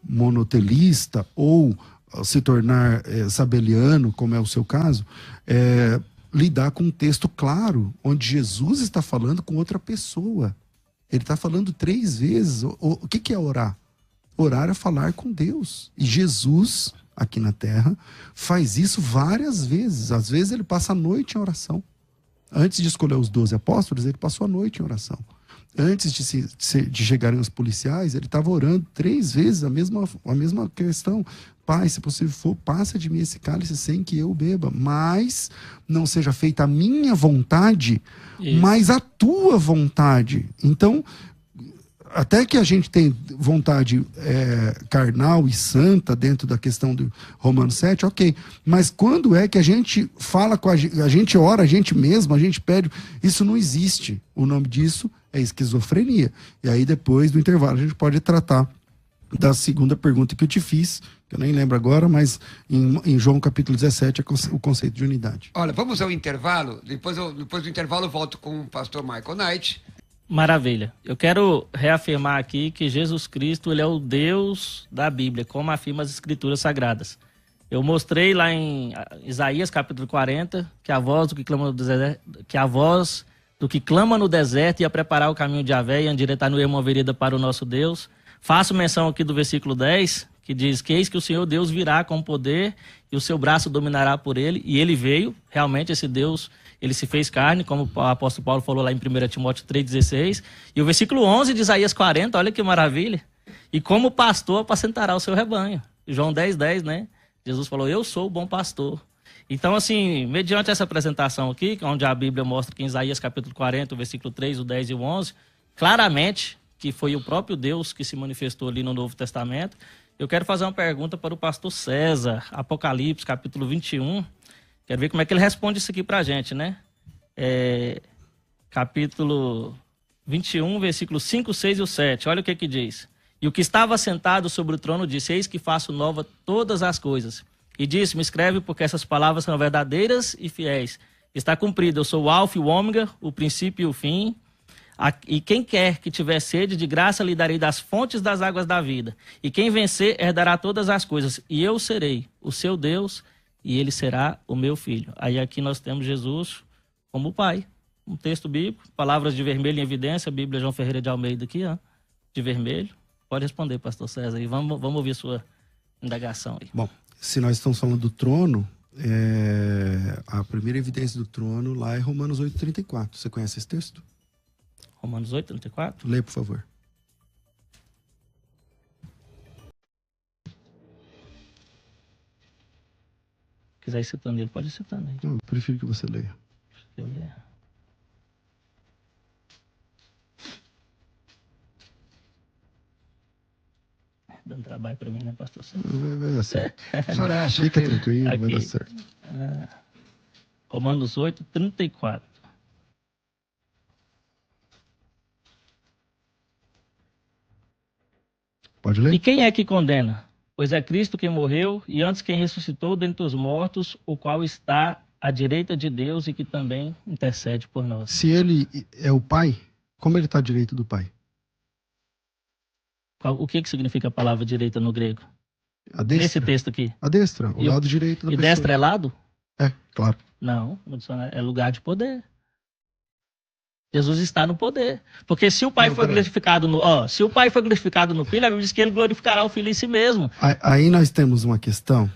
monotelista ou se tornar sabeliano, como é o seu caso, lidar com um texto claro, onde Jesus está falando com outra pessoa. Ele está falando 3 vezes. O que é orar? Orar é falar com Deus. E Jesus, aqui na Terra, faz isso várias vezes. Às vezes ele passa a noite em oração. Antes de escolher os 12 apóstolos, ele passou a noite em oração. Antes de chegarem os policiais, ele estava orando 3 vezes a mesma questão. Pai, se possível for, passa de mim esse cálice sem que eu beba. Mas não seja feita a minha vontade, mas a tua vontade. Então, até que a gente tem vontade carnal e santa dentro da questão do Romanos 7, ok. Mas quando é que a gente fala com a gente ora a gente mesmo, a gente pede, isso não existe. O nome disso é esquizofrenia. E aí depois do intervalo a gente pode tratar da segunda pergunta que eu te fiz, que eu nem lembro agora, mas em João capítulo 17 é o conceito de unidade. Olha, vamos ao intervalo, depois do intervalo eu volto com o pastor Michael Knight. Maravilha. Eu quero reafirmar aqui que Jesus Cristo, ele é o Deus da Bíblia, como afirma as Escrituras Sagradas. Eu mostrei lá em Isaías capítulo 40 que a voz do que clama no deserto ia preparar o caminho de Yahvé e endireitar no ermo uma vereda para o nosso Deus. Faço menção aqui do versículo 10, que diz que eis que o Senhor Deus virá com poder e o seu braço dominará por ele. E ele veio, realmente esse Deus, ele se fez carne, como o apóstolo Paulo falou lá em 1 Timóteo 3,16. E o versículo 11 de Isaías 40, olha que maravilha. E como pastor apacentará o seu rebanho. João 10,10, né? Jesus falou, eu sou o bom pastor. Então, assim, mediante essa apresentação aqui, onde a Bíblia mostra que em Isaías capítulo 40, o versículo 3, o 10 e o 11, claramente que foi o próprio Deus que se manifestou ali no Novo Testamento, eu quero fazer uma pergunta para o pastor César, Apocalipse capítulo 21. Quero ver como é que ele responde isso aqui para a gente, né? Capítulo 21, versículos 5, 6 e o 7. Olha o que diz. E o que estava sentado sobre o trono disse, eis que faço nova todas as coisas. E disse, me escreve porque essas palavras são verdadeiras e fiéis. Está cumprido, eu sou o alfa e o ômega, o princípio e o fim. E quem quer que tiver sede, de graça lhe darei das fontes das águas da vida. E quem vencer, herdará todas as coisas. E eu serei o seu Deus e ele será o meu filho. Aí aqui nós temos Jesus como Pai. Um texto bíblico, palavras de vermelho em evidência, Bíblia João Ferreira de Almeida aqui, ó, de vermelho. Pode responder, pastor César, e vamos ouvir sua indagação aí. Bom, se nós estamos falando do trono, a primeira evidência do trono lá é Romanos 8,34. Você conhece esse texto? Romanos 8,34? Lê, por favor. Se quiser ir citando ele, pode ir citando aí. Não, eu prefiro que você leia. Eu ler. Dando trabalho para mim, né, pastor? Vai dar certo. Fica tranquilo, vai dar certo. Romanos 8,34. Pode ler? E quem é que condena? Pois é Cristo quem morreu, e antes quem ressuscitou dentre os mortos, o qual está à direita de Deus e que também intercede por nós. Se ele é o Pai, como ele está à direita do Pai? O que significa a palavra direita no grego? A destra. Nesse texto aqui. A destra, o lado direito da pessoa. pessoa. E destra é lado? É, claro. Não, no dicionário é lugar de poder. Jesus está no poder. Porque se o Pai foi glorificado se o Pai foi glorificado no Filho, a Bíblia diz que ele glorificará o Filho em si mesmo. Aí nós temos uma questão,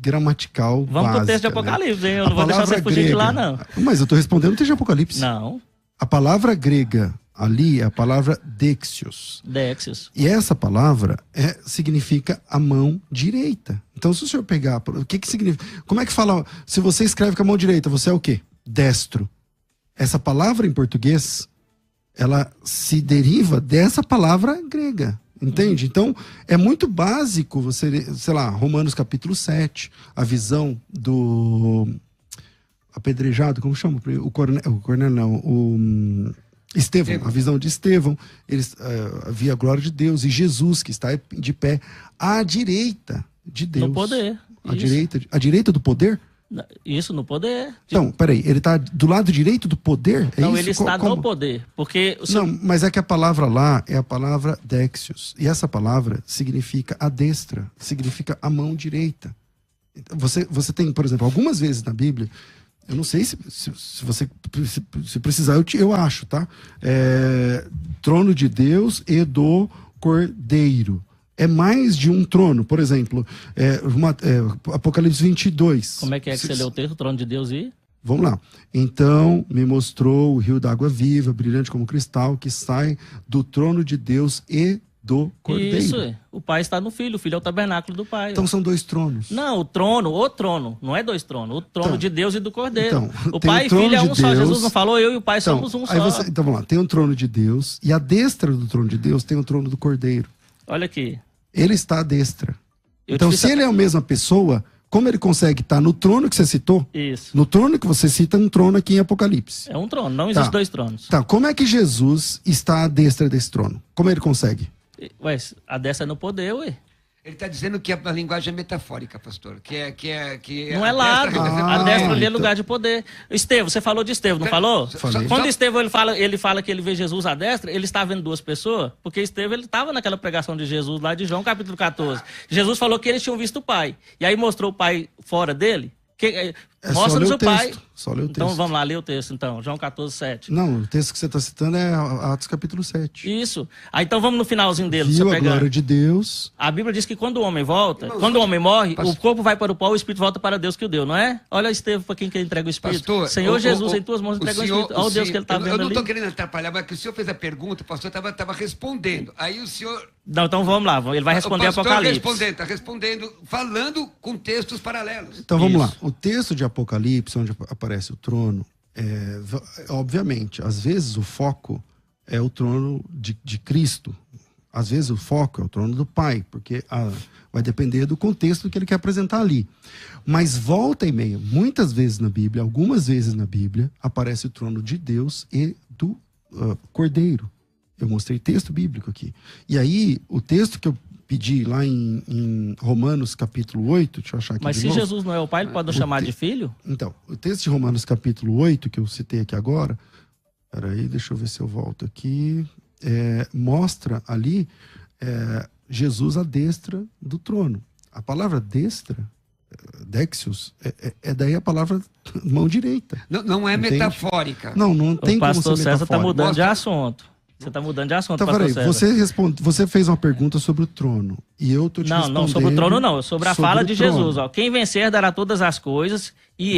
gramatical Vamos básica, pro texto de Apocalipse, hein? Eu não vou deixar você fugir grega, de lá, não. Mas eu estou respondendo o texto de Apocalipse. Não. A palavra grega ali é a palavra dexios. Dexios. E essa palavra significa a mão direita. Então, se o senhor pegar, o que significa? Como é que fala? Se você escreve com a mão direita, você é o quê? Destro. Essa palavra em português, ela se deriva dessa palavra grega. Entende? Então, é muito básico você, sei lá, Romanos capítulo 7, a visão do apedrejado, como chama? Estevão, a visão de Estevão, eles via a glória de Deus e Jesus que está de pé à direita de Deus. No poder. À direita do poder? Isso, no poder. Então, peraí, ele está do lado direito do poder? Não, isso? Ele está no poder. Porque Não, mas é que a palavra lá é a palavra dexios. E essa palavra significa a destra, significa a mão direita. Você tem, por exemplo, algumas vezes na Bíblia, eu não sei se você se precisar, eu acho, tá? Trono de Deus e do Cordeiro. É mais de um trono, por exemplo, Apocalipse 22. Como é que você leu o texto, trono de Deus e... Vamos lá. Então me mostrou o rio d'água viva, brilhante como cristal, que sai do trono de Deus e do Cordeiro. Isso, o Pai está no Filho, o Filho é o tabernáculo do Pai. Então são dois tronos. Não, o trono, não é dois tronos, o trono de Deus e do Cordeiro. Então, o Pai e Filho é um só, Jesus não falou, eu e o Pai somos um só. Então vamos lá, tem um trono de Deus, e à destra do trono de Deus tem o trono do Cordeiro. Olha aqui. Ele está à destra. Então, se ele é a mesma pessoa, como ele consegue estar no trono que você citou? Isso. No trono que você cita, um trono aqui em Apocalipse. É um trono, não existem dois tronos. Tá, como é que Jesus está à destra desse trono? Como ele consegue? Ué, a destra é no poder, ué. Ele está dizendo que a linguagem é metafórica, pastor. Não é lado. A destra ali é lugar de poder. Estevão, você falou de Estevão, não falou? Falei. Quando Estevão ele fala que ele vê Jesus à destra, ele está vendo duas pessoas, porque Estevão ele estava naquela pregação de Jesus lá de João capítulo 14. Jesus falou que eles tinham visto o Pai. E aí mostrou o Pai fora dele. Mostra-nos o Pai. Só ler o texto. Então vamos lá, ler o texto então. João 14, 7. Não, o texto que você está citando é Atos capítulo 7. Isso. Aí então vamos no finalzinho dele. Viu você a glória de Deus. A Bíblia diz que quando o homem volta, quando o homem morre, o corpo vai para o pó, o Espírito volta para Deus que o deu, não é? Olha Estevão para quem que entrega o Espírito. Pastor, Senhor Jesus, em tuas mãos entrega o Espírito. Olha o Deus que ele está vendo ali. Eu não estou querendo atrapalhar, mas que o senhor fez a pergunta, o pastor estava respondendo. Aí o senhor... Não, então vamos lá, ele vai responder Apocalipse. Está respondendo, falando com textos paralelos. Então vamos lá. O texto de Apocalipse, onde aparece o trono, obviamente, às vezes o foco é o trono de Cristo. Às vezes o foco é o trono do Pai, porque vai depender do contexto que ele quer apresentar ali. Mas volta e meia, muitas vezes na Bíblia, algumas vezes na Bíblia, aparece o trono de Deus e do Cordeiro. Eu mostrei texto bíblico aqui. E aí, o texto que eu pedi lá em Romanos capítulo 8, deixa eu achar aqui. Mas se Jesus não é o Pai, ele pode chamar de filho? Então, o texto de Romanos capítulo 8, que eu citei aqui agora, peraí, deixa eu ver se eu volto aqui, mostra ali Jesus à destra do trono. A palavra destra, Dexios, daí a palavra mão direita. Não é entende? Metafórica. Não tem como ser Pastor César está metafórico. mudando de assunto. Você está mudando de assunto, Então, Pastor peraí, César. você fez uma pergunta sobre o trono. E eu tô te respondendo... Não, sobre o trono não. Sobre a fala de trono. Jesus. Ó. Quem vencer dará todas as coisas. E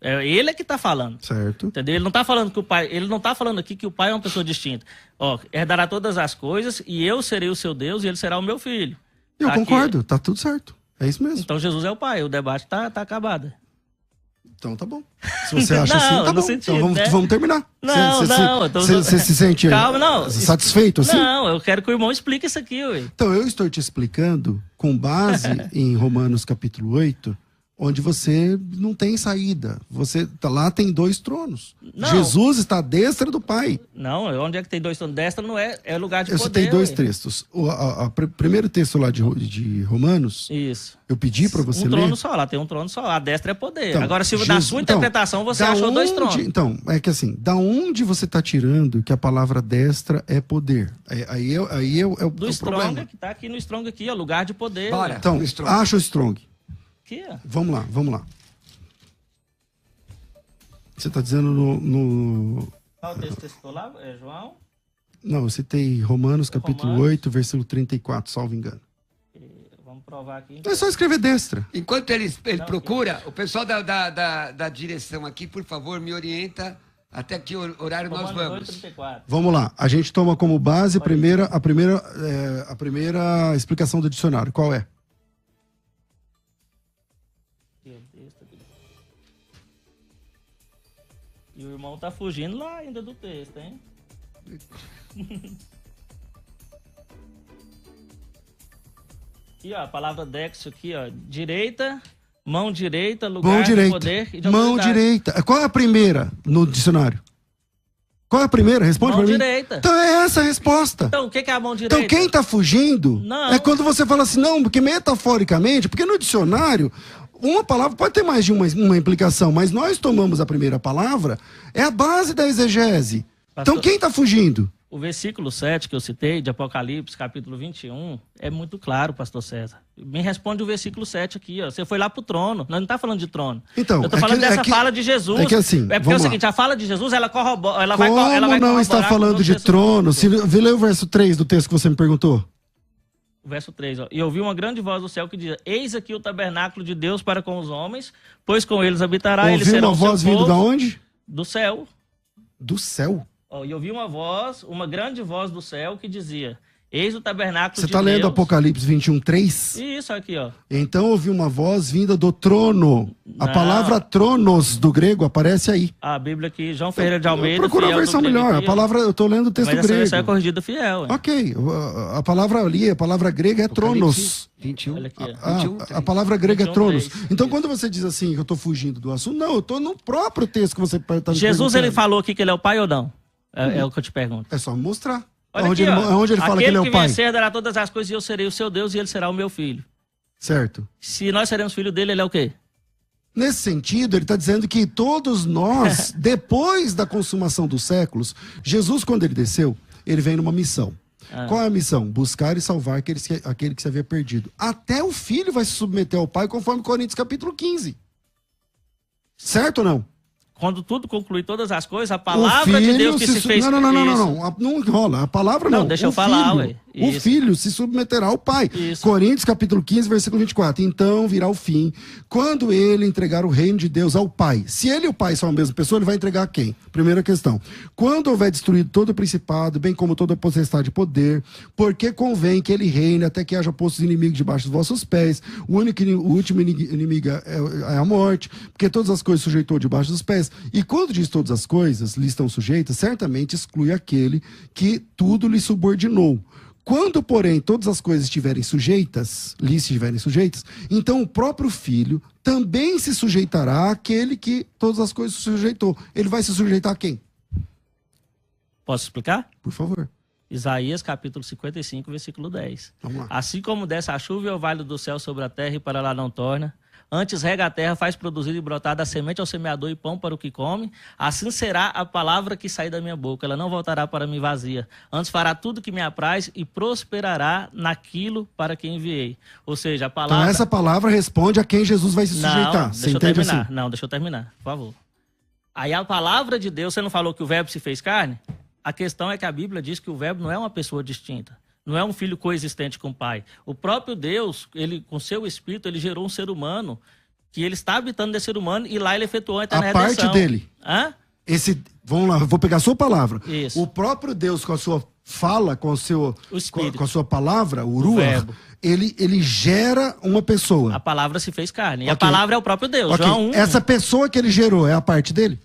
ele é que está falando. Certo. Entendeu? Ele não está falando que o pai, ele não está falando aqui que o pai é uma pessoa distinta. Ó, herdará todas as coisas e eu serei o seu Deus e ele será o meu filho. Eu Tá concordo, aqui. tá tudo certo. É isso mesmo. Então Jesus é o pai, o debate tá acabado. Então tá bom. Se você acha Não, assim, tá no bom. sentido, Então né? vamos terminar. Não, Você se sente Calma, não. satisfeito assim? Não, eu quero que o irmão explique isso aqui, ué. Então eu estou te explicando com base em Romanos capítulo 8, onde você não tem saída. Você lá tem 2 tronos. Não. Jesus está à destra do Pai. Não, onde é que tem 2 tronos? Destra não é lugar de Eu poder. citei 2 ué. textos. O primeiro texto lá de Romanos, Isso. eu pedi para você Um ler. trono só, lá tem um trono só. A destra é poder. Então, Agora, se na Jesus- sua então, interpretação você da achou 2 onde- tronos. Então, é que assim, da onde você está tirando que a palavra destra é poder? Aí é o Do problema. Strong, que tá aqui no Strong aqui, ó, lugar de poder. Bora. ué. Então, O Strong. acha o Strong. Aqui, ó. Vamos lá. Você está dizendo no... Qual o texto que você citou lá, João? Não, eu citei Romanos capítulo Romanos. 8, versículo 34, salvo engano. Vamos provar aqui. É só escrever destra. Enquanto ele procura, o pessoal da direção aqui, por favor, me orienta até que horário nós Romanos vamos. 8:34. Vamos lá. A gente toma como base a primeira explicação do dicionário. Qual é? E o irmão tá fugindo lá ainda do texto, hein? Aqui, ó, a palavra Dexo aqui, ó. Direita, mão direita, lugar Mão de direita. poder e de Mão autoridade. direita. Qual é a primeira no dicionário? Qual é a primeira? Responde Mão pra mim. direita. Então é essa a resposta. Então, o que é a mão direita? Então quem tá fugindo Não. é quando você fala assim, não, porque metaforicamente, porque no dicionário, uma palavra pode ter mais de uma implicação, mas nós tomamos a primeira palavra, é a base da exegese. Pastor- Então quem tá fugindo? O versículo 7 que eu citei, de Apocalipse, capítulo 21, é muito claro, pastor César. Me responde o versículo 7 aqui, ó. Você foi lá pro trono. Nós não tá falando de trono. Então, eu tô é falando que- dessa é que- fala de Jesus. é que assim, porque é o vamos lá. seguinte, a fala de Jesus, ela corrobora, ela Como vai não corroborar está com falando os de textos trono? bíblicos. Se lê o verso 3 do texto que você me perguntou. O verso 3, ó. E ouvi uma grande voz do céu que dizia: Eis aqui o tabernáculo de Deus para com os homens, pois com eles habitará, eles Ouviu serão uma seu voz vindo povo da onde? do céu. Do céu. Ó, e ouvi uma grande voz do céu que dizia: Eis o tabernáculo Você de está lendo Deus. Apocalipse 21, 3? Isso aqui, ó. Então ouvi uma voz vinda do trono. A Não. palavra tronos do grego aparece aí. A Bíblia aqui, João Ferreira de Almeida. Procura a fiel do versão grego melhor. aqui, A palavra, eu estou lendo o texto mas essa grego. versão é corrigida fiel. Ué. Ok, a palavra ali, a palavra grega é tronos. Apocalipse 21. Olha aqui, ó. Ah, 21, a palavra grega é 21, tronos. 3. Então, quando você diz assim, que eu estou fugindo do assunto, não, eu estou no próprio texto que você está me Jesus, ele perguntando. falou aqui que ele é o pai ou não? É o que eu te pergunto. É só me mostrar. Olha Onde aqui, ele, ó. onde ele fala que ele é o Aquele pai. vencer dará todas as coisas e eu serei o seu Deus e ele será o meu filho. Certo. Se nós seremos filho dele, ele é o quê? Nesse sentido, ele está dizendo que todos nós, depois da consumação dos séculos, Jesus, quando ele desceu, ele veio numa missão. Qual é a missão? Buscar e salvar aquele que se havia perdido. Até o filho vai se submeter ao pai, conforme Coríntios capítulo 15. Certo ou não? Quando tudo conclui todas as coisas, a palavra de Deus que se fez... Não. Não rola. A palavra não. Não, deixa eu falar, ué. O filho se submeterá ao pai. Isso. Coríntios, capítulo 15, versículo 24. Então virá o fim, quando ele entregar o reino de Deus ao pai. Se ele e o pai são a mesma pessoa, ele vai entregar a quem? Primeira questão. Quando houver destruído todo o principado, bem como toda a potestade de poder, porque convém que ele reine até que haja postos inimigos debaixo dos vossos pés. O último inimigo é a morte, porque todas as coisas sujeitou debaixo dos pés. E quando diz todas as coisas lhe estão sujeitas, certamente exclui aquele que tudo lhe subordinou. Quando, porém, todas as coisas estiverem sujeitas, então o próprio filho também se sujeitará àquele que todas as coisas sujeitou. Ele vai se sujeitar a quem? Posso explicar? Por favor. Isaías, capítulo 55, versículo 10. Vamos lá. Assim como desce a chuva e o vale do céu sobre a terra e para lá não torna, antes rega a terra, faz produzir e brotar da semente ao semeador e pão para o que come, assim será a palavra que sair da minha boca. Ela não voltará para mim vazia. Antes fará tudo que me apraz e prosperará naquilo para que enviei. Ou seja, a palavra... Então essa palavra responde a quem Jesus vai se sujeitar. Deixa eu terminar. Assim? Não, deixa eu terminar, por favor. Aí a palavra de Deus, você não falou que o verbo se fez carne? A questão é que a Bíblia diz que o verbo não é uma pessoa distinta. Não é um filho coexistente com o pai. O próprio Deus, ele, com seu espírito, ele gerou um ser humano, que ele está habitando desse ser humano, e lá ele efetuou a eterna redenção. A parte dele. Hã? Vamos lá, eu vou pegar a sua palavra. Isso. O próprio Deus, com a sua fala, com a sua palavra, o Ruach, verbo. Ele gera uma pessoa. A palavra se fez carne. E Okay. a palavra é o próprio Deus. Okay. João 1. Essa pessoa que ele gerou é a parte dele?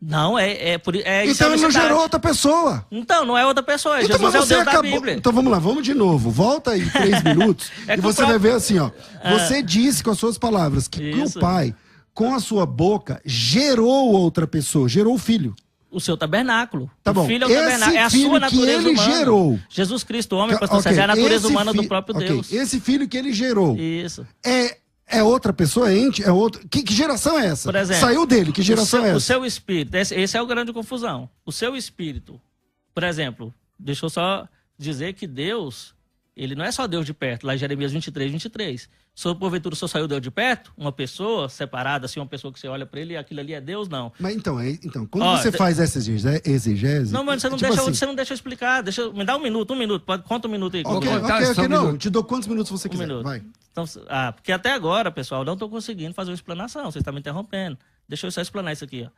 Não, então ele não gerou outra pessoa. Então, não é outra pessoa. Então, Jesus é o Deus da Bíblia. Então vamos lá, vamos de novo. Volta aí 3 minutos e você vai ver assim, ó. Você disse com as suas palavras que o pai, com a sua boca, gerou outra pessoa, gerou o filho. O seu tabernáculo. Tá bom. O filho é o tabernáculo. É a sua natureza ele humana. Gerou. Jesus Cristo, homem, pastor César, é a natureza humana do próprio Deus. Esse filho que ele gerou. Isso. É outra pessoa, é outro. Que geração é essa? Por exemplo, saiu dele, que geração é essa? O seu espírito, esse é o grande confusão. O seu espírito, por exemplo, deixa eu só dizer que Deus, ele não é só Deus de perto, lá em Jeremias 23, 23. Se porventura só saiu Deus de perto, uma pessoa separada, assim, uma pessoa que você olha pra ele e aquilo ali é Deus, não. Mas então quando você faz essa exegese... Não, mas você não, você não deixa eu explicar. Me dá um minuto, conta um minuto aí. Ok, não, te dou quantos minutos você quiser, vai. Então, porque até agora, pessoal, eu não estou conseguindo fazer uma explanação, vocês estão me interrompendo. Deixa eu só explanar isso aqui, ó.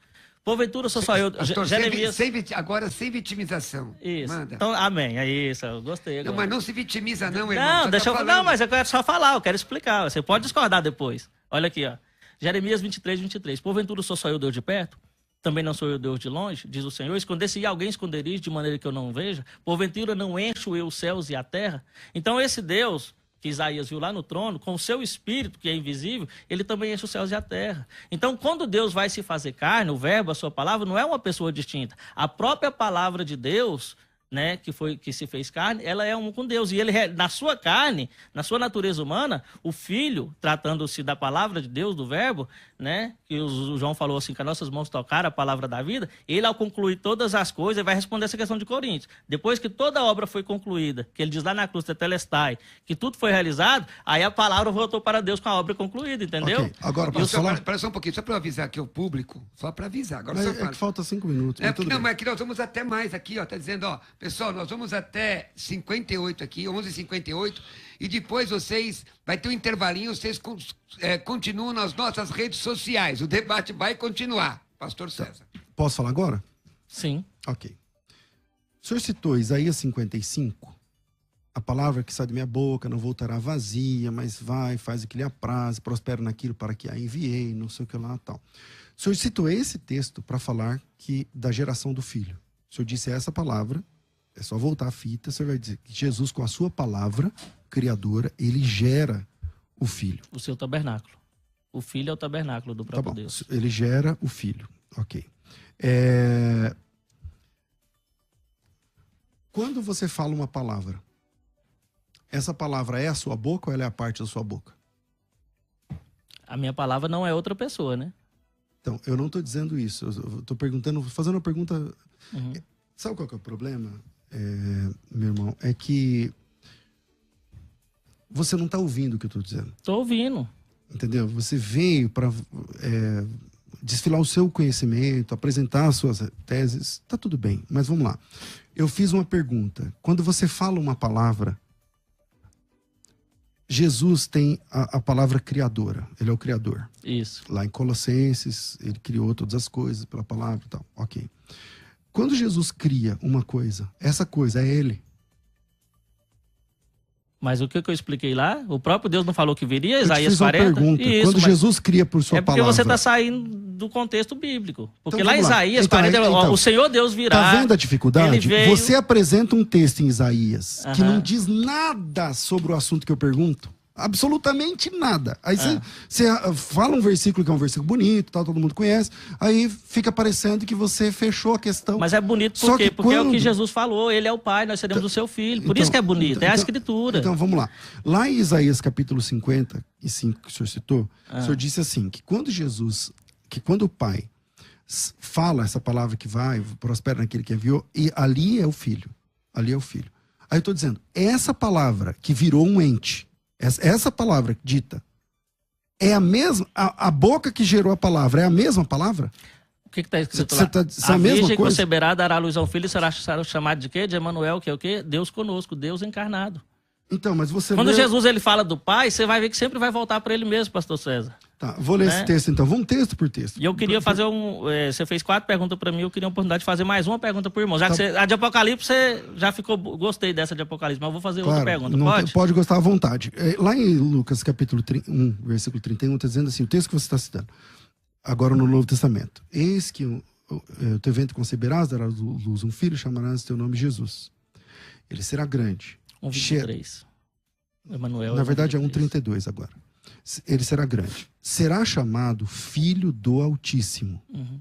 Porventura só saiu... Jeremias... Agora sem vitimização. Isso. Manda. Então, amém, é isso, eu gostei agora. Não, mas não se vitimiza não, irmão. Não, deixa eu... Não, mas eu quero só falar, eu quero explicar. Você pode discordar depois. Olha aqui, ó. Jeremias 23, 23. Porventura só eu Deus de perto? Também não sou eu Deus de longe, diz o Senhor. Esconder-se alguém esconderia de maneira que eu não veja? Porventura não encho eu os céus e a terra? Então esse Deus que Isaías viu lá no trono, com o seu espírito, que é invisível, ele também enche os céus e a terra. Então, quando Deus vai se fazer carne, o verbo, a sua palavra, não é uma pessoa distinta. A própria palavra de Deus, né, que se fez carne, ela é um com Deus. E ele, na sua carne, na sua natureza humana, o Filho, tratando-se da palavra de Deus, do verbo, né, que o João falou assim, que as nossas mãos tocaram a palavra da vida, ele, ao concluir todas as coisas, vai responder essa questão de Coríntios. Depois que toda a obra foi concluída, que ele diz lá na cruz, tetelestai, que tudo foi realizado, aí a palavra voltou para Deus com a obra concluída, entendeu? Okay. Agora, posso falar? Para só um pouquinho, só para eu avisar aqui o público, só para avisar. Agora mas é que falta 5 minutos. Mas aqui nós vamos até mais aqui, ó, tá dizendo, ó, pessoal, nós vamos até 58 aqui, 11h58, e depois vocês, vai ter um intervalinho, vocês continuam nas nossas redes sociais, o debate vai continuar. Pastor César. Posso falar agora? Sim. Ok. O senhor citou Isaías 55, a palavra que sai da minha boca não voltará vazia, mas vai, faz o que lhe apraz, prospera naquilo para que a enviei, não sei o que lá, tal. O senhor citou esse texto para falar da geração do filho. O senhor disse essa palavra, é só voltar a fita, você vai dizer que Jesus, com a sua palavra criadora, ele gera o filho. O seu tabernáculo. O filho é o tabernáculo do próprio Deus. Ele gera o filho. Ok. Quando você fala uma palavra, essa palavra é a sua boca ou ela é a parte da sua boca? A minha palavra não é outra pessoa, né? Então, eu não estou dizendo isso. Eu estou perguntando, fazendo uma pergunta... Uhum. Sabe qual que é o problema, meu irmão? É que você não está ouvindo o que eu estou dizendo. Estou ouvindo. Entendeu? Você veio para desfilar o seu conhecimento, apresentar as suas teses, tá tudo bem. Mas vamos lá. Eu fiz uma pergunta. Quando você fala uma palavra, Jesus tem a palavra criadora. Ele é o criador. Isso. Lá em Colossenses, ele criou todas as coisas pela palavra e tal. Ok. Quando Jesus cria uma coisa, essa coisa é ele. Mas o que eu expliquei lá, o próprio Deus não falou que viria, Eu te Isaías fiz uma 40? pergunta. Isso, Quando Jesus cria por sua é porque palavra... você está saindo do contexto bíblico. Porque Então, lá em vamos lá. Isaías Então, 40, então, o Senhor Deus virá. Tá vendo a dificuldade? Ele veio... Você apresenta um texto em Isaías que Aham. não diz nada sobre o assunto que eu pergunto. Absolutamente nada. Aí você fala um versículo que é um versículo bonito, tal, todo mundo conhece, aí fica parecendo que você fechou a questão. Mas é bonito por quê? Porque é o que Jesus falou, ele é o Pai, nós seremos o seu filho. Por isso que é bonito, é a escritura. Então vamos lá. Lá em Isaías capítulo 55, que o senhor citou, o senhor disse assim, que quando o Pai fala essa palavra que vai, prospera naquele que enviou, e ali é o filho. Ali é o filho. Aí eu estou dizendo, essa palavra que virou um ente, essa palavra dita, é a mesma, a boca que gerou a palavra, é a mesma palavra? O que está escrito lá? A mesma virgem coisa? conceberá, dará à luz ao filho, será chamado de quê? De Emanuel, que é o quê? Deus conosco, Deus encarnado. Então, mas você Quando lê... Jesus ele fala do Pai, você vai ver que sempre vai voltar para ele mesmo, pastor César. Tá, vou ler esse texto então. Vamos texto por texto. E eu queria fazer você fez 4 perguntas para mim, eu queria a oportunidade de fazer mais uma pergunta pro irmão. Já que a de Apocalipse, você já ficou... Gostei dessa de Apocalipse, mas eu vou fazer outra pergunta, pode? Pode gostar à vontade. Lá em Lucas capítulo 1, versículo 31, está dizendo assim, o texto que você está citando, agora no Novo Testamento. Eis que o teu ventre conceberás, darás luz um filho, chamarás teu nome Jesus. Ele será grande. 1:23. Emanuel. Na verdade é 1:32 agora. Ele será grande. Será chamado Filho do Altíssimo. Uhum.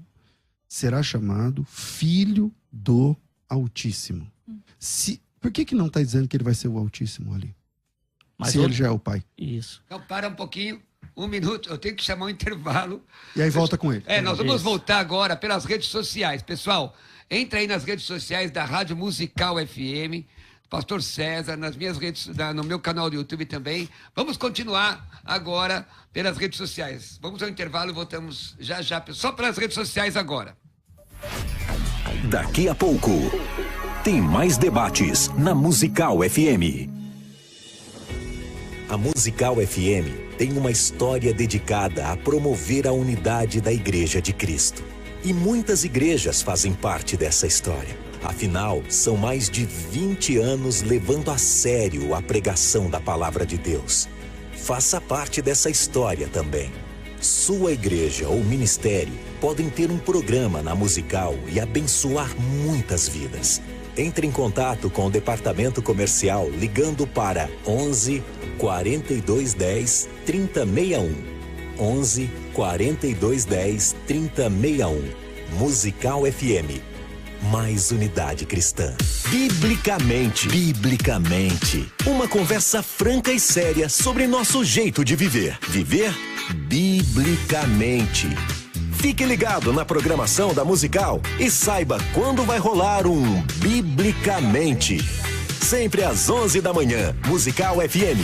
Será chamado Filho do Altíssimo. Por que não está dizendo que ele vai ser o Altíssimo ali? Mas ele já é o Pai. Isso. Então, para um pouquinho, 1 minuto, eu tenho que chamar um intervalo. E aí volta com ele. Nós vamos voltar agora pelas redes sociais. Pessoal, entra aí nas redes sociais da Rádio Musical FM, Pastor César, nas minhas redes, no meu canal do YouTube também. Vamos continuar agora pelas redes sociais. Vamos ao intervalo e voltamos já, só pelas redes sociais agora. Daqui a pouco, tem mais debates na Musical FM. A Musical FM tem uma história dedicada a promover a unidade da Igreja de Cristo. E muitas igrejas fazem parte dessa história. Afinal, são mais de 20 anos levando a sério a pregação da Palavra de Deus. Faça parte dessa história também. Sua igreja ou ministério podem ter um programa na Musical e abençoar muitas vidas. Entre em contato com o departamento comercial ligando para 11 42 10 3061. 11 42 10 3061. Musical FM. Mais unidade cristã. Biblicamente. Uma conversa franca e séria sobre nosso jeito de viver. Viver biblicamente. Fique ligado na programação da Musical e saiba quando vai rolar um Biblicamente. Sempre às 11 da manhã, Musical FM.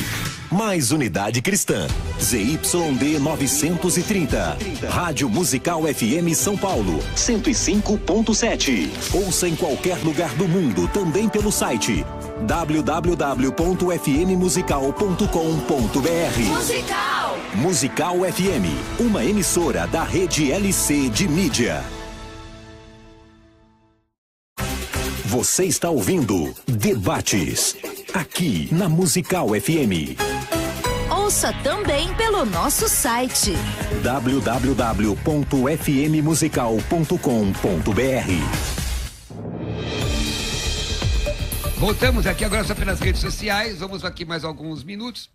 Mais unidade cristã. ZYD 930. Rádio Musical FM São Paulo. 105.7. Ouça em qualquer lugar do mundo, também pelo site www.fmmusical.com.br. Musical. Musical FM, uma emissora da rede LC de mídia. Você está ouvindo Debates, aqui na Musical FM. Ouça também pelo nosso site www.fmmusical.com.br. Voltamos aqui agora só pelas redes sociais. Vamos aqui mais alguns minutos.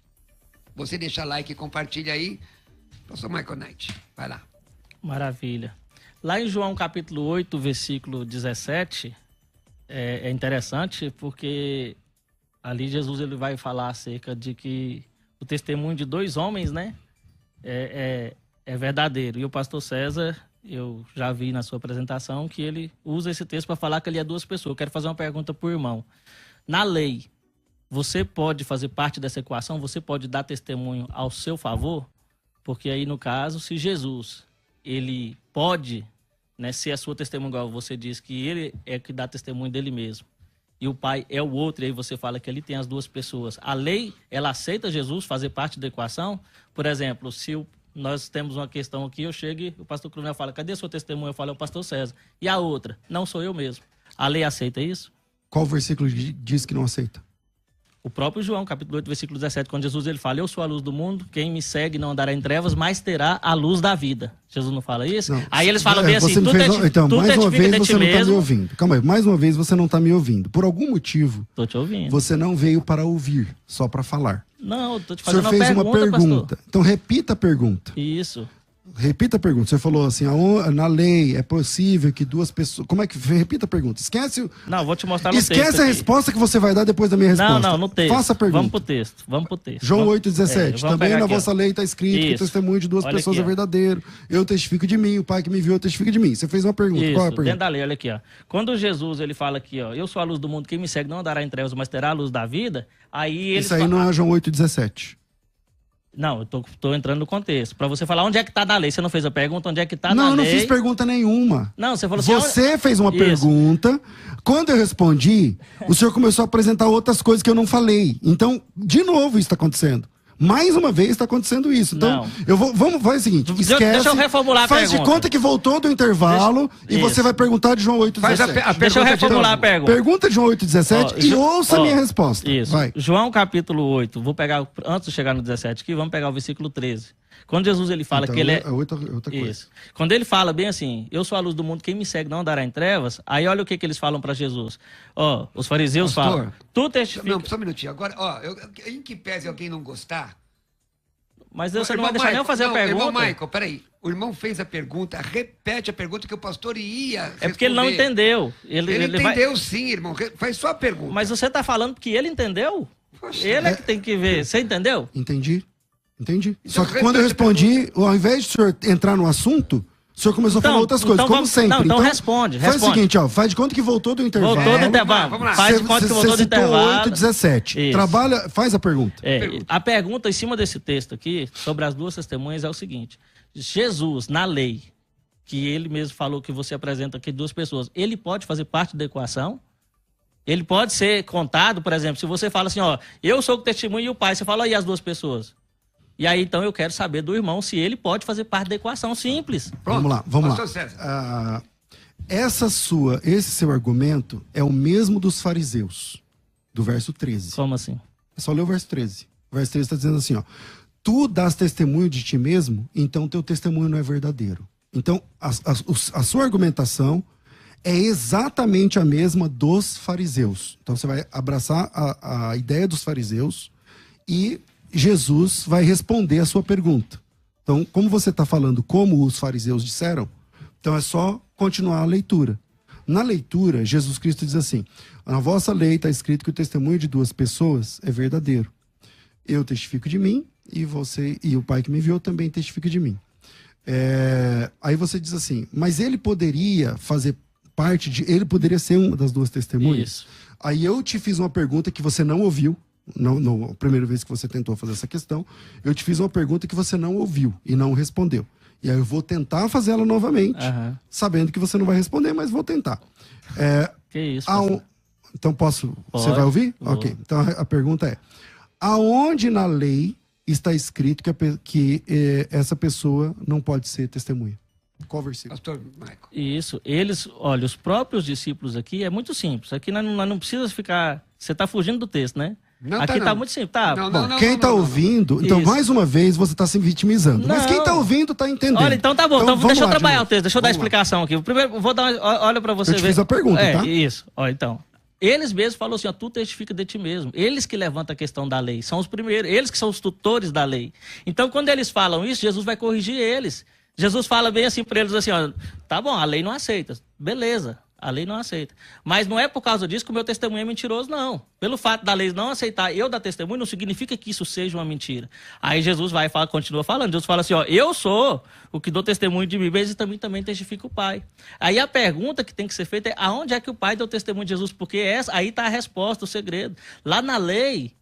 Você deixa like e compartilha aí. Pastor Michael Knight, vai lá. Maravilha. Lá em João capítulo 8, versículo 17, é interessante porque ali Jesus ele vai falar acerca de que o testemunho de 2 homens, né, é verdadeiro. E o pastor César, eu já vi na sua apresentação que ele usa esse texto para falar que ele é 2 pessoas. Eu quero fazer uma pergunta para o irmão. Na lei, você pode fazer parte dessa equação? Você pode dar testemunho ao seu favor? Porque aí, no caso, se Jesus ele pode, né, ser a sua testemunha, igual você diz, que ele é que dá testemunho dele mesmo. E o pai é o outro, e aí você fala que ali tem as duas pessoas. A lei, ela aceita Jesus fazer parte da equação? Por exemplo, se nós temos uma questão aqui, eu chego e o pastor Coronel fala, cadê sua testemunha? Eu falo, é o pastor César. E a outra? Não sou eu mesmo. A lei aceita isso? Qual versículo diz que não aceita? O próprio João, capítulo 8, versículo 17, quando Jesus ele fala, eu sou a luz do mundo, quem me segue não andará em trevas, mas terá a luz da vida. Jesus não fala isso? Não. Aí eles falam bem assim, então, mais uma vez você não está me ouvindo. Calma aí, mais uma vez você não está me ouvindo. Por algum motivo, tô te ouvindo. Você não veio para ouvir, só para falar. Não, eu tô te fazendo uma pergunta. O senhor fez uma pergunta. Pastor. Então repita a pergunta. Isso. Repita a pergunta. Você falou assim, na lei é possível que duas pessoas... Como é que... Repita a pergunta. Esquece... Não, vou te mostrar no texto. Esquece a resposta que você vai dar depois da minha resposta. Não, no texto. Faça a pergunta. Vamos pro texto. João 8,17. Também na vossa lei está escrito isso. que o testemunho de duas pessoas é verdadeiro. Eu testifico de mim, o Pai que me enviou testifica de mim. Você fez uma pergunta. Isso. Qual é a pergunta? Dentro da lei, olha aqui, ó. Quando Jesus ele fala aqui, ó, eu sou a luz do mundo, quem me segue não andará em trevas, mas terá a luz da vida, aí eles... Isso aí não é João 8,17. Não, eu tô entrando no contexto. Pra você falar onde é que tá na lei. Você não fez a pergunta, onde é que tá na lei? Não, eu não fiz pergunta nenhuma. Não, você falou assim... Você fez uma pergunta. Quando eu respondi, o senhor começou a apresentar outras coisas que eu não falei. Então, de novo isso está acontecendo. Mais uma vez está acontecendo isso. Então, vamos fazer o seguinte, esquece. Deixa eu reformular a pergunta. Faz de conta que voltou do intervalo e você vai perguntar de João 8,17. Deixa eu reformular a pergunta. Pergunta de João 8,17 e ouça a minha resposta. Isso. Vai. João capítulo 8, vou pegar, antes de chegar no 17 aqui, vamos pegar o versículo 13. Quando Jesus ele fala então, que ele é... outra coisa. Isso. Quando ele fala bem assim, eu sou a luz do mundo, quem me segue não andará em trevas, aí olha o que eles falam para Jesus. Ó, os fariseus falam, tu testifica... Não, só um minutinho. Agora, ó, em que pese alguém não gostar... Mas você não vai deixar nem eu fazer a pergunta. Irmão Michael, peraí. O irmão fez a pergunta, repete a pergunta que o pastor ia responder. É porque ele não entendeu. Ele entendeu sim, irmão. Faz só a pergunta. Mas você tá falando que ele entendeu? Poxa, ele é que tem que ver. Você entendeu? Entendi. Só que quando eu respondi, ao invés de o senhor entrar no assunto, o senhor começou a falar outras coisas, como sempre. Então responde. Faz o seguinte, ó, faz de conta que voltou do intervalo. Voltou do intervalo. Vamos lá. Faz de conta que voltou do intervalo. 8,17. Trabalha, faz a pergunta. A pergunta em cima desse texto aqui, sobre as duas testemunhas, é o seguinte. Jesus, na lei, que ele mesmo falou que você apresenta aqui duas pessoas, ele pode fazer parte da equação? Ele pode ser contado, por exemplo, se você fala assim, ó, eu sou o testemunho e o pai, você fala aí as duas pessoas. E aí, então, eu quero saber do irmão se ele pode fazer parte da equação simples. Pronto. Vamos lá. Esse seu argumento é o mesmo dos fariseus, do verso 13. Como assim? É só ler o verso 13. O verso 13 está dizendo assim, ó. Tu dás testemunho de ti mesmo, então teu testemunho não é verdadeiro. Então, a sua argumentação é exatamente a mesma dos fariseus. Então, você vai abraçar a ideia dos fariseus e... Jesus vai responder a sua pergunta. Então, como você está falando como os fariseus disseram, então é só continuar a leitura. Na leitura, Jesus Cristo diz assim, na vossa lei está escrito que o testemunho de duas pessoas é verdadeiro. Eu testifico de mim e você e o Pai que me enviou também testifica de mim. Aí você diz assim, mas ele poderia fazer parte de... Ele poderia ser uma das duas testemunhas? Isso. Aí eu te fiz uma pergunta que você não ouviu. A primeira vez que você tentou fazer essa questão, eu te fiz uma pergunta que você não ouviu e não respondeu. E aí eu vou tentar fazer ela novamente, sabendo que você não vai responder, mas vou tentar. Que isso? Então posso... Você vai ouvir? Vou. Ok. Então a pergunta é, aonde na lei está escrito que essa pessoa não pode ser testemunha? Qual versículo? Pastor Michael. Isso. Olha, os próprios discípulos aqui é muito simples. Aqui nós não precisa ficar... Você está fugindo do texto, né? Não, aqui tá não. muito simples, tá? Quem está ouvindo, então Isso. mais uma vez você está se vitimizando. Mas quem está ouvindo está entendendo. Olha, então tá bom. Então deixa eu trabalhar o texto, deixa eu dar a Vamos lá. explicação aqui. Primeiro, vou dar olha para você Eu te ver. fiz a pergunta, tá? Isso. Olha, então. Eles mesmos falam assim, ó, tu testifica de ti mesmo. Eles que levantam a questão da lei. São os primeiros, eles que são os tutores da lei. Então, quando eles falam isso, Jesus vai corrigir eles. Jesus fala bem assim para eles, assim, ó, tá bom, a lei não aceita. Beleza. A lei não aceita. Mas não é por causa disso que o meu testemunho é mentiroso, não. Pelo fato da lei não aceitar eu dar testemunho, não significa que isso seja uma mentira. Aí Jesus vai e continua falando. Jesus fala assim, ó, eu sou o que dou testemunho de mim, mas também testifica o Pai. Aí a pergunta que tem que ser feita é, aonde é que o Pai deu testemunho de Jesus? Porque aí está a resposta, o segredo. Lá na lei,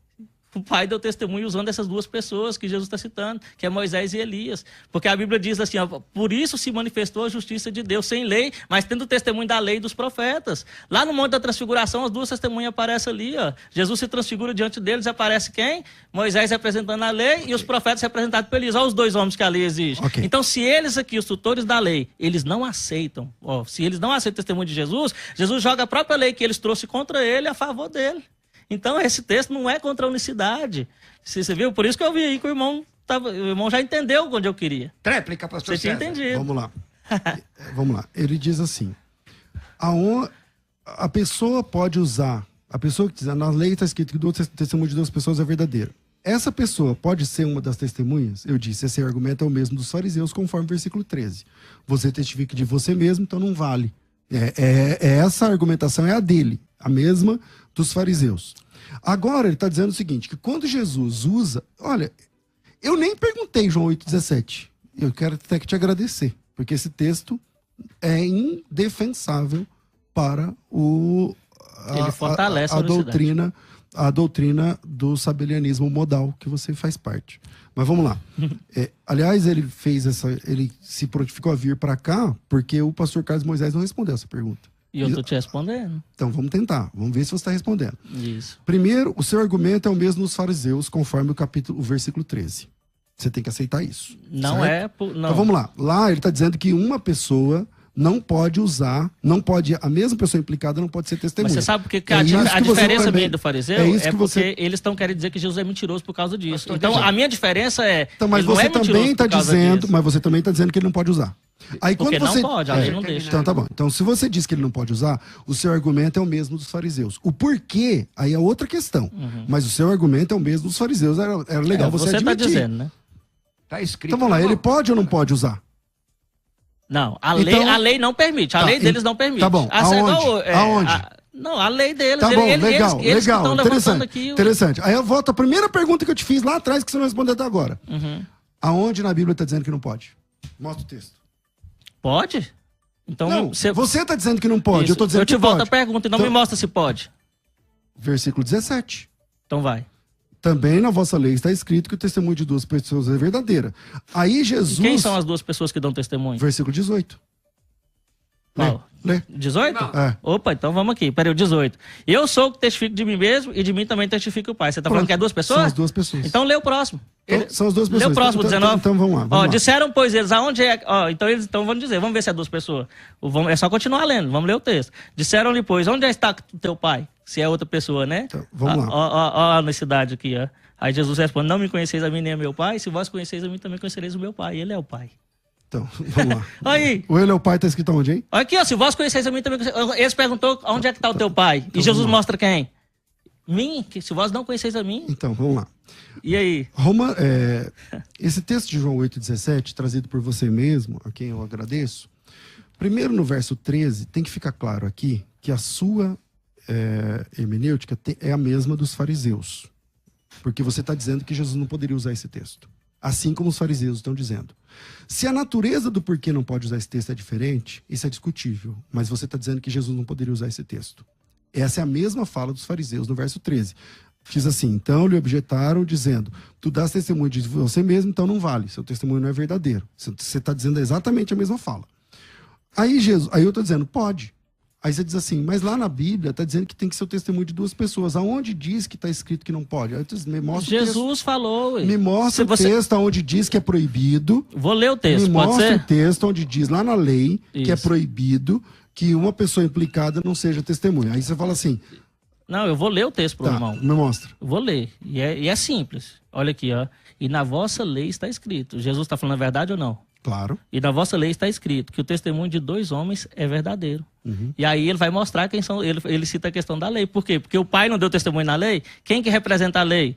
O pai deu testemunho usando essas duas pessoas que Jesus está citando, que é Moisés e Elias. Porque a Bíblia diz assim, ó, por isso se manifestou a justiça de Deus sem lei, mas tendo o testemunho da lei e dos profetas. Lá no Monte da Transfiguração, as duas testemunhas aparecem ali. Ó. Jesus se transfigura diante deles, aparece quem? Moisés representando a lei e os profetas representados por Elias. Olha os dois homens que a lei exige. Ok. Então, se eles aqui, os tutores da lei, eles não aceitam, ó, se eles não aceitam o testemunho de Jesus, Jesus joga a própria lei que eles trouxeram contra ele a favor dele. Então, esse texto não é contra a unicidade. Você viu? Por isso que eu vi aí que o irmão já entendeu onde eu queria. Tréplica, pastor Você tinha César. entendido. Vamos lá. Vamos lá. Ele diz assim: a pessoa pode usar, a pessoa que diz, na lei está escrito que o testemunho de duas pessoas é verdadeiro. Essa pessoa pode ser uma das testemunhas? Eu disse, esse argumento é o mesmo dos fariseus, conforme o versículo 13. Você testifica de você mesmo, então não vale. Essa argumentação é a dele, a mesma dos fariseus. Agora ele está dizendo o seguinte, que quando Jesus usa... Olha, eu nem perguntei João 8,17. Eu quero até que te agradecer, porque esse texto é indefensável para Ele fortalece a doutrina do sabelianismo modal, que você faz parte. Mas vamos lá. Aliás, ele se prontificou a vir para cá porque o pastor Carlos Moisés não respondeu essa pergunta. E eu estou te respondendo. Então vamos tentar, vamos ver se você está respondendo. Isso. Primeiro, o seu argumento é o mesmo dos fariseus, conforme o versículo 13. Você tem que aceitar isso. Não certo? é... Não. Então vamos lá. Lá ele está dizendo que uma pessoa não pode usar, a mesma pessoa implicada não pode ser testemunha. Mas você sabe porque a diferença minha do fariseu é porque eles estão querendo dizer que Jesus é mentiroso por causa disso. Então a minha diferença é... Então, mas você também está dizendo, mas você também está dizendo que ele não pode usar. Aí, porque quando você... não pode, a lei não deixa. Então tá bom. Então se você diz que ele não pode usar, o seu argumento é o mesmo dos fariseus. O porquê, aí é outra questão. Mas o seu argumento é o mesmo dos fariseus. Era legal você admitir. Você está dizendo, né? Tá escrito. Então vamos lá, ele pode ou não pode usar? Não, a lei não permite. A lei deles não permite. Tá bom, aonde? Não, a lei deles. Tá bom, legal, eles legal, interessante. Aqui, interessante. Aí eu volto à primeira pergunta que eu te fiz lá atrás, que você não respondeu até agora. Aonde na Bíblia está dizendo que não pode? Mostra o texto. Pode? Então, não, você está dizendo que não pode, isso. Eu estou dizendo que pode. Eu te volto a pergunta, então me mostra se pode. Versículo 17. Então vai. Também na vossa lei está escrito que o testemunho de duas pessoas é verdadeira. Aí Jesus... E quem são as duas pessoas que dão testemunho? Versículo 18. Lê. 18? É. Opa, então vamos aqui. Peraí, o 18. Eu sou o que testifico de mim mesmo e de mim também testifica o Pai. Você está falando que é duas pessoas? São as duas pessoas. Então lê o próximo. São as duas pessoas. Lê o próximo, então, 19. Então vamos lá. Vamos lá. Disseram, pois, eles, aonde é... Então vamos dizer, vamos ver se é duas pessoas. É só continuar lendo, vamos ler o texto. Disseram-lhe, pois, onde está o teu pai? Se é outra pessoa, né? Então, vamos lá. Ó a necessidade aqui, ó. Aí Jesus responde, não me conheceis a mim nem a meu pai, se vós conheceis a mim, também conhecereis o meu pai. Ele é o pai. Então, vamos lá. Aí. O ele é o pai, tá escrito onde, hein? Aqui, ó, se vós conheceis a mim, também conhecereis. Eles perguntou, onde é que está o teu pai? Então, e Jesus mostra quem? Mim, que se vós não conheceis a mim. Então, vamos lá. E aí? Esse texto de João 8,17, trazido por você mesmo, a quem eu agradeço, primeiro no verso 13, tem que ficar claro aqui que a sua hermenêutica é a mesma dos fariseus. Porque você está dizendo que Jesus não poderia usar esse texto. Assim como os fariseus estão dizendo. Se a natureza do porquê não pode usar esse texto é diferente, isso é discutível. Mas você está dizendo que Jesus não poderia usar esse texto. Essa é a mesma fala dos fariseus no verso 13. Diz assim, então lhe objetaram dizendo, tu dás testemunho de você mesmo, então não vale, seu testemunho não é verdadeiro. Você está dizendo exatamente a mesma fala. Aí eu estou dizendo, pode. Aí você diz assim, mas lá na Bíblia está dizendo que tem que ser o testemunho de duas pessoas. Aonde diz que está escrito que não pode? Aí me mostra Jesus falou. Ué. Me mostra o texto onde diz que é proibido. Vou ler o texto, me pode ser? Me mostra o texto onde diz lá na lei que é proibido que uma pessoa implicada não seja testemunha. Aí você fala assim... Não, eu vou ler o texto pro irmão. Me mostra. Eu vou ler. E é simples. Olha aqui, ó. E na vossa lei está escrito. Jesus está falando a verdade ou não? Claro. E na vossa lei está escrito que o testemunho de dois homens é verdadeiro. E aí ele vai mostrar quem são... Ele cita a questão da lei. Por quê? Porque o pai não deu testemunho na lei. Quem que representa a lei?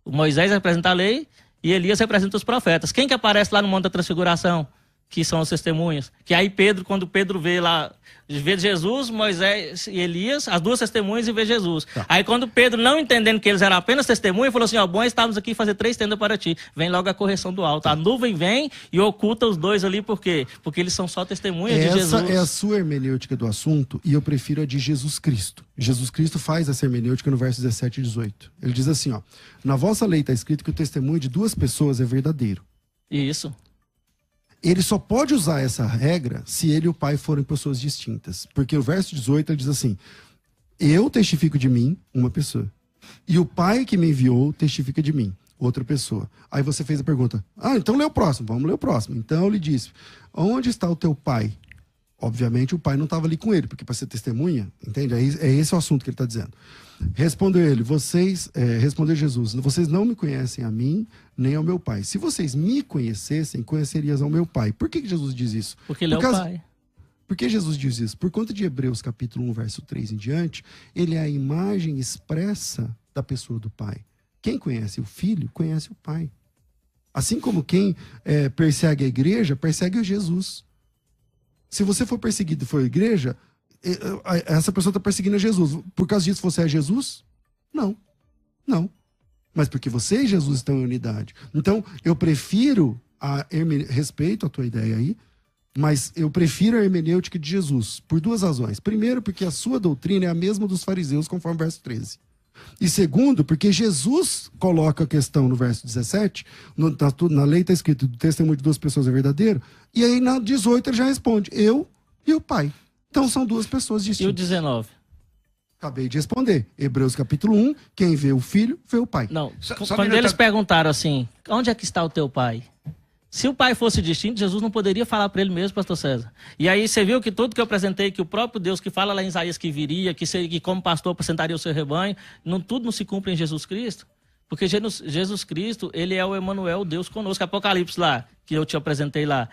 O Moisés representa a lei e Elias representa os profetas. Quem que aparece lá no Monte da Transfiguração? que são as testemunhas. Que aí Pedro, quando Pedro vê lá, vê Jesus, Moisés e Elias, as duas testemunhas e vê Jesus. Tá. Aí quando Pedro, não entendendo que eles eram apenas testemunhas, falou assim, ó, bom, estávamos aqui fazer 3 tendas para ti. Vem logo a correção do alto. A nuvem vem e oculta os dois ali, por quê? Porque eles são só testemunhas de Jesus. Essa é a sua hermenêutica do assunto e eu prefiro a de Jesus Cristo. Jesus Cristo faz essa hermenêutica no verso 17 e 18. Ele diz assim, ó, na vossa lei está escrito que o testemunho de 2 pessoas é verdadeiro. Isso. Ele só pode usar essa regra se ele e o pai forem pessoas distintas. Porque o verso 18 ele diz assim, eu testifico de mim, uma pessoa. E o pai que me enviou testifica de mim, outra pessoa. Aí você fez a pergunta, então lê o próximo, vamos ler o próximo. Então ele disse, onde está o teu pai? Obviamente o pai não estava ali com ele, porque para ser testemunha, entende? É esse o assunto que ele está dizendo. Respondeu ele, respondeu Jesus, vocês não me conhecem a mim, nem ao meu pai. Se vocês me conhecessem, conhecerias ao meu pai. Por que Jesus diz isso? Porque ele é o pai. Por que Jesus diz isso? Por conta de Hebreus capítulo 1, verso 3 em diante, ele é a imagem expressa da pessoa do pai. Quem conhece o filho, conhece o pai. Assim como quem persegue a igreja, persegue o Jesus. Se você for perseguido e for a igreja, essa pessoa está perseguindo a Jesus. Por causa disso você é Jesus? Não. Não. Mas porque você e Jesus estão em unidade. Então, eu prefiro, respeito a tua ideia aí, mas eu prefiro a hermenêutica de Jesus, por 2 razões. Primeiro, porque a sua doutrina é a mesma dos fariseus, conforme o verso 13. E segundo, porque Jesus coloca a questão no verso 17, na lei está escrito, do testemunho de 2 pessoas é verdadeiro, e aí na 18 ele já responde, eu e o pai. Então são 2 pessoas distintas. E o 19? Acabei de responder. Hebreus capítulo 1, quem vê o filho, vê o pai. Não, Só quando eles perguntaram assim, onde é que está o teu pai? Se o pai fosse distinto, Jesus não poderia falar para ele mesmo, pastor César. E aí você viu que tudo que eu apresentei, que o próprio Deus que fala lá em Isaías que viria, que como pastor apresentaria o seu rebanho, tudo não se cumpre em Jesus Cristo? Porque Jesus Cristo, ele é o Emanuel, Deus conosco. Apocalipse lá, que eu te apresentei lá.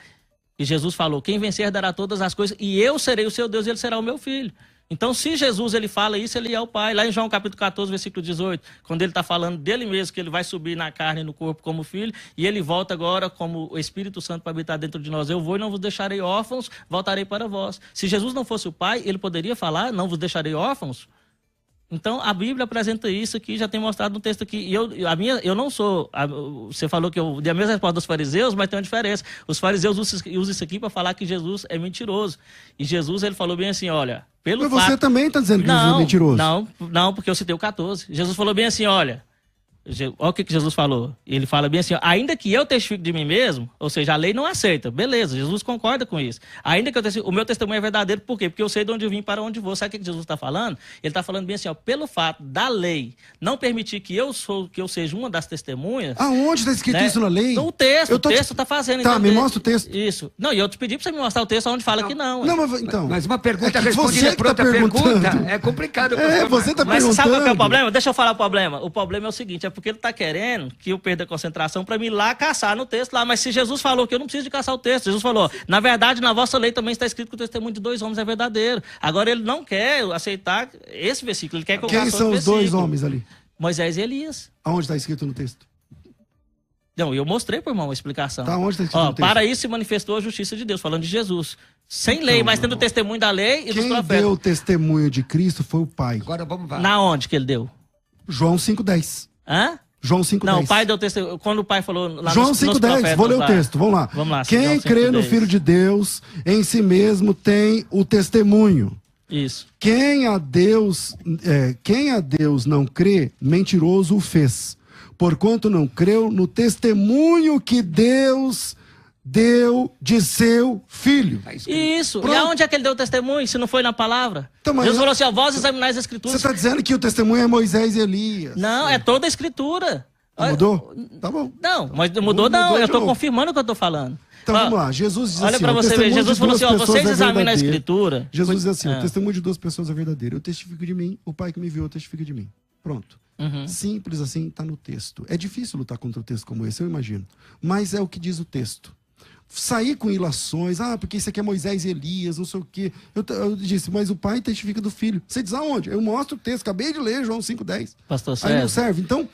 E Jesus falou, quem vencer dará todas as coisas, e eu serei o seu Deus e ele será o meu filho. Então, se Jesus ele fala isso, ele é o Pai. Lá em João capítulo 14, versículo 18, quando ele está falando dele mesmo, que ele vai subir na carne e no corpo como filho, e ele volta agora como o Espírito Santo para habitar dentro de nós. Eu vou e não vos deixarei órfãos, voltarei para vós. Se Jesus não fosse o Pai, ele poderia falar, não vos deixarei órfãos? Então, a Bíblia apresenta isso aqui, já tem mostrado no texto aqui. E eu não sou... Você falou que eu dei a mesma resposta dos fariseus, mas tem uma diferença. Os fariseus usam isso aqui para falar que Jesus é mentiroso. E Jesus, ele falou bem assim, olha... Mas você também está dizendo que Jesus é mentiroso. Não, porque eu citei o 14. Jesus falou bem assim, olha... Olha o que Jesus falou. Ele fala bem assim, ó, ainda que eu testifique de mim mesmo, ou seja, a lei não aceita. Beleza, Jesus concorda com isso. Ainda que eu testifique, o meu testemunho é verdadeiro, por quê? Porque eu sei de onde eu vim para onde vou. Sabe o que Jesus está falando? Ele está falando bem assim, ó, pelo fato da lei não permitir que eu seja uma das testemunhas... Aonde está escrito isso na lei? O texto está fazendo. Tá, me mostra o texto. Isso. Não, e eu te pedi para você me mostrar o texto onde fala que não. Não, mas então... Mas uma pergunta é respondida por outra pergunta é complicado. Você está perguntando. Mas sabe qual é o problema? Deixa eu falar o problema. O problema é o seguinte, é porque ele está querendo que eu perda a concentração para mim ir lá caçar no texto lá. Mas se Jesus falou que eu não preciso de caçar o texto, Jesus falou, na verdade, na vossa lei também está escrito que o testemunho de 2 homens é verdadeiro. Agora ele não quer aceitar esse versículo, ele quer colocar Quem são os 2 homens ali? Moisés e Elias. Aonde está escrito no texto? Não, eu mostrei, por irmão, a explicação. Tá, onde está escrito no texto? Para isso se manifestou a justiça de Deus, falando de Jesus. Sem lei, mas tendo o testemunho da lei e dos profetas. Quem deu o testemunho de Cristo foi o Pai. Agora vamos lá. Na onde que ele deu? João 5,10. Hã? João 5,10. Não, o pai deu testemunho. Quando o pai falou lá João nos 5,10, vou ler o texto, vamos lá. Vamos lá. Quem crê no Filho de Deus, em si mesmo tem o testemunho. Isso. Quem a Deus não crê, mentiroso o fez. Porquanto não creu no testemunho que Deus deu de seu filho. Isso. Pronto. E aonde é que ele deu o testemunho, se não foi na palavra? Então, mas Deus falou assim, ó, vós examinais as escrituras. Você está dizendo que o testemunho é Moisés e Elias. Não, é toda a escritura. Mudou? Tá bom. Não, mas mudou não. Eu estou novo. confirmando o que eu estou falando. Então vamos lá, Jesus diz olha assim, para você ver, Jesus falou assim, ó, vocês examinam a escritura. Jesus diz assim, o testemunho de 2 pessoas é verdadeiro. Eu testifico de mim, o Pai que me enviou testifica de mim. Pronto. Simples assim, está no texto. É difícil lutar contra o texto como esse, eu imagino. Mas é o que diz o texto. sair com ilações, porque isso aqui é Moisés e Elias, não sei o quê. Eu disse, mas o pai testifica do filho. Você diz aonde? Eu mostro o texto, acabei de ler João 5:10. Pastor César. Aí não serve. Então,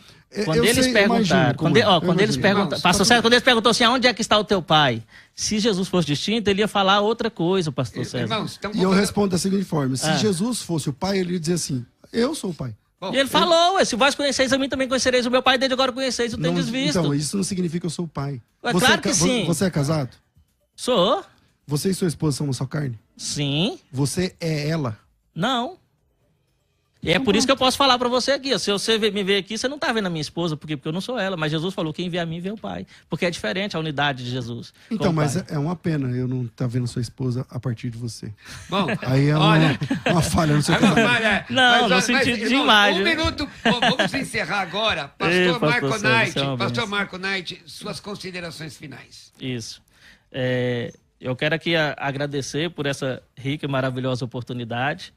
quando eles perguntaram, quando eles perguntaram, pastor César, quando eles perguntaram assim, aonde é que está o teu pai? Se Jesus fosse distinto, ele ia falar outra coisa, pastor César. Irmãos, E eu respondo da seguinte forma, se Jesus fosse o pai, ele ia dizer assim, eu sou o pai. Bom, e ele falou, se vós conheceis a mim, também conhecereis o meu pai, desde agora conheceis, o tendes visto. Então, isso não significa que eu sou o pai. Claro que sim. Você é casado? Sou. Você e sua esposa são uma só carne? Sim. Você é ela? Não. E é por isso que eu posso falar pra você aqui. Ó, se você me ver aqui, você não tá vendo a minha esposa, porque eu não sou ela. Mas Jesus falou, quem vê a mim, vê o Pai. Porque é diferente a unidade de Jesus. Então, mas é uma pena eu não estar vendo sua esposa a partir de você. Bom, aí é uma falha no seu casamento. No sentido de imagem. Um minuto, vamos encerrar agora. Pastor Marco Knight, Pastor Marco Knight, suas considerações finais. Isso. Eu quero aqui agradecer por essa rica e maravilhosa oportunidade.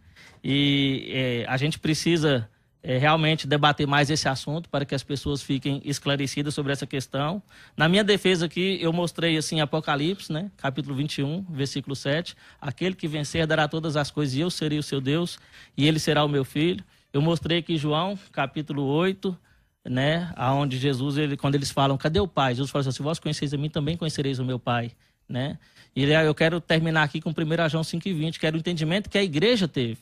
E a gente precisa realmente debater mais esse assunto para que as pessoas fiquem esclarecidas sobre essa questão. Na minha defesa aqui, eu mostrei assim Apocalipse, né? Capítulo 21, versículo 7. Aquele que vencer dará todas as coisas e eu serei o seu Deus e ele será o meu filho. Eu mostrei aqui João, capítulo 8, né? Onde Jesus, quando eles falam, cadê o Pai? Jesus fala assim, se vós conheceis a mim, também conhecereis o meu Pai, né? E eu quero terminar aqui com 1 João 5:20, que era o entendimento que a igreja teve.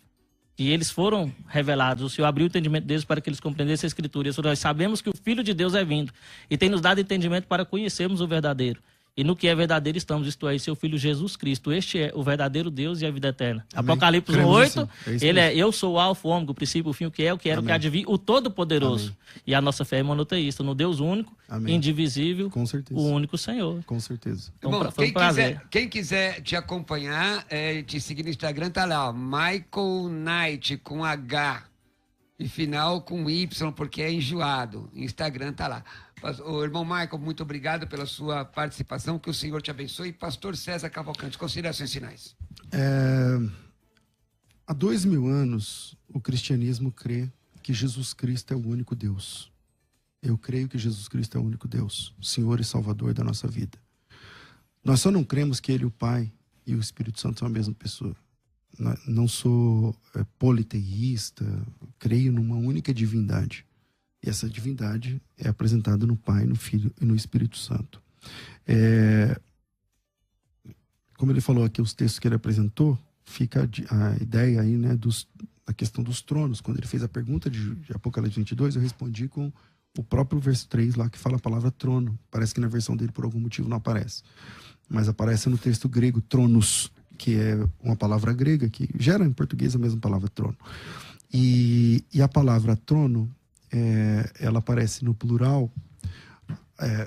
E eles foram revelados, o Senhor abriu o entendimento deles para que eles compreendessem a Escritura. E nós sabemos que o Filho de Deus é vindo e tem nos dado entendimento para conhecermos o verdadeiro. E no que é verdadeiro estamos, isto é, seu Filho Jesus Cristo. Este é o verdadeiro Deus e a vida eterna. Amém. Apocalipse 8, ele eu sou o alfa, o ômega, o princípio, o fim, o que é, o que era, Amém. O que há de vir, o Todo-Poderoso. Amém. E a nossa fé é monoteísta, no Deus único, Amém. Indivisível, com certeza. O único Senhor. Com certeza. Bom, quem quiser te acompanhar, te seguir no Instagram, tá lá, ó, Michael Knight, com H, e final com Y, porque é enjoado. Instagram tá lá. O irmão Michael, muito obrigado pela sua participação, que o Senhor te abençoe. Pastor César Cavalcante, considerações finais. Há 2000 anos, o cristianismo crê que Jesus Cristo é o único Deus. Eu creio que Jesus Cristo é o único Deus, Senhor e Salvador da nossa vida. Nós só não cremos que Ele, o Pai e o Espírito Santo são a mesma pessoa. Não sou politeísta, creio numa única divindade. E essa divindade é apresentada no Pai, no Filho e no Espírito Santo. Como ele falou aqui, os textos que ele apresentou, fica a ideia aí, né, da questão dos tronos. Quando ele fez a pergunta de Apocalipse 22, eu respondi com o próprio verso 3 lá, que fala a palavra trono. Parece que na versão dele, por algum motivo, não aparece. Mas aparece no texto grego, tronos, que é uma palavra grega, que gera em português a mesma palavra trono. E a palavra trono, ela aparece no plural.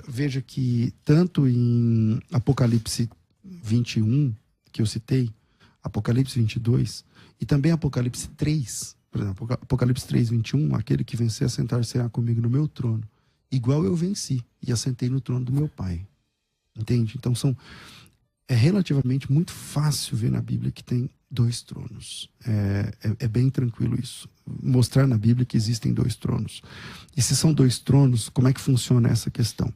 Veja que tanto em Apocalipse 21, que eu citei, Apocalipse 22, e também Apocalipse 3, por exemplo, Apocalipse 3, 21, aquele que vencer assentar-se-á comigo no meu trono, igual eu venci e assentei no trono do meu Pai. Entende? Então é relativamente muito fácil ver na Bíblia que tem 2 tronos. É bem tranquilo isso. Mostrar na Bíblia que existem 2 tronos. E se são 2 tronos, como é que funciona essa questão?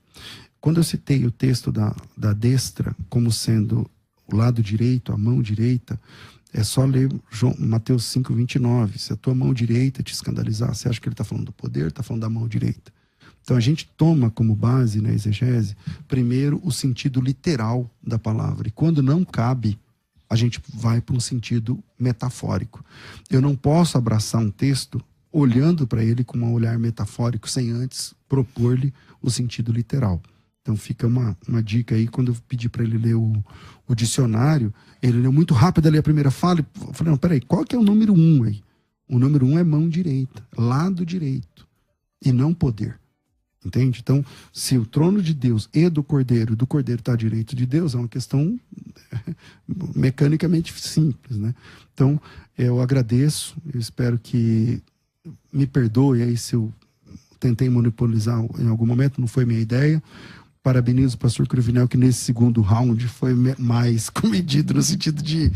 Quando eu citei o texto da destra como sendo o lado direito, a mão direita, é só ler Mateus 5:29. Se a tua mão direita te escandalizar, você acha que ele está falando do poder, está falando da mão direita? Então a gente toma como base na exegese, primeiro, o sentido literal da palavra. E quando não cabe, a gente vai para um sentido metafórico. Eu não posso abraçar um texto olhando para ele com um olhar metafórico sem antes propor-lhe o sentido literal. Então fica uma dica aí, quando eu pedi para ele ler o dicionário, ele leu muito rápido ali a primeira fala, e eu falei, não, peraí, qual que é o número 1 aí? O número 1 é mão direita, lado direito, e não poder. Entende? Então, se o trono de Deus e do Cordeiro está à direita de Deus, é uma questão mecanicamente simples, né? Então, eu agradeço, eu espero que me perdoe aí se eu tentei monopolizar em algum momento, não foi minha ideia. Parabenizo o pastor Cruvinel, que nesse segundo round foi mais comedido, no sentido de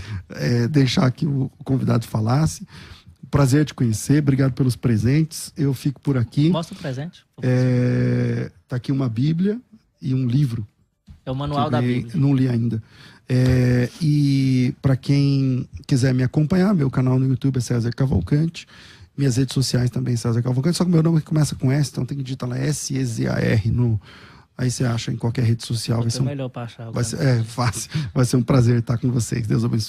deixar que o convidado falasse. Prazer te conhecer, obrigado pelos presentes. Eu fico por aqui. Mostra o presente. Tá aqui uma Bíblia e um livro. É o manual da Bíblia. Não li ainda. E para quem quiser me acompanhar, meu canal no YouTube é César Cavalcante. Minhas redes sociais também César Cavalcante. Só que meu nome começa com S, então tem que digitar lá SEZAR no... Aí você acha em qualquer rede social. Vai ser melhor para achar. Fácil. Vai ser um prazer estar com vocês. Deus abençoe.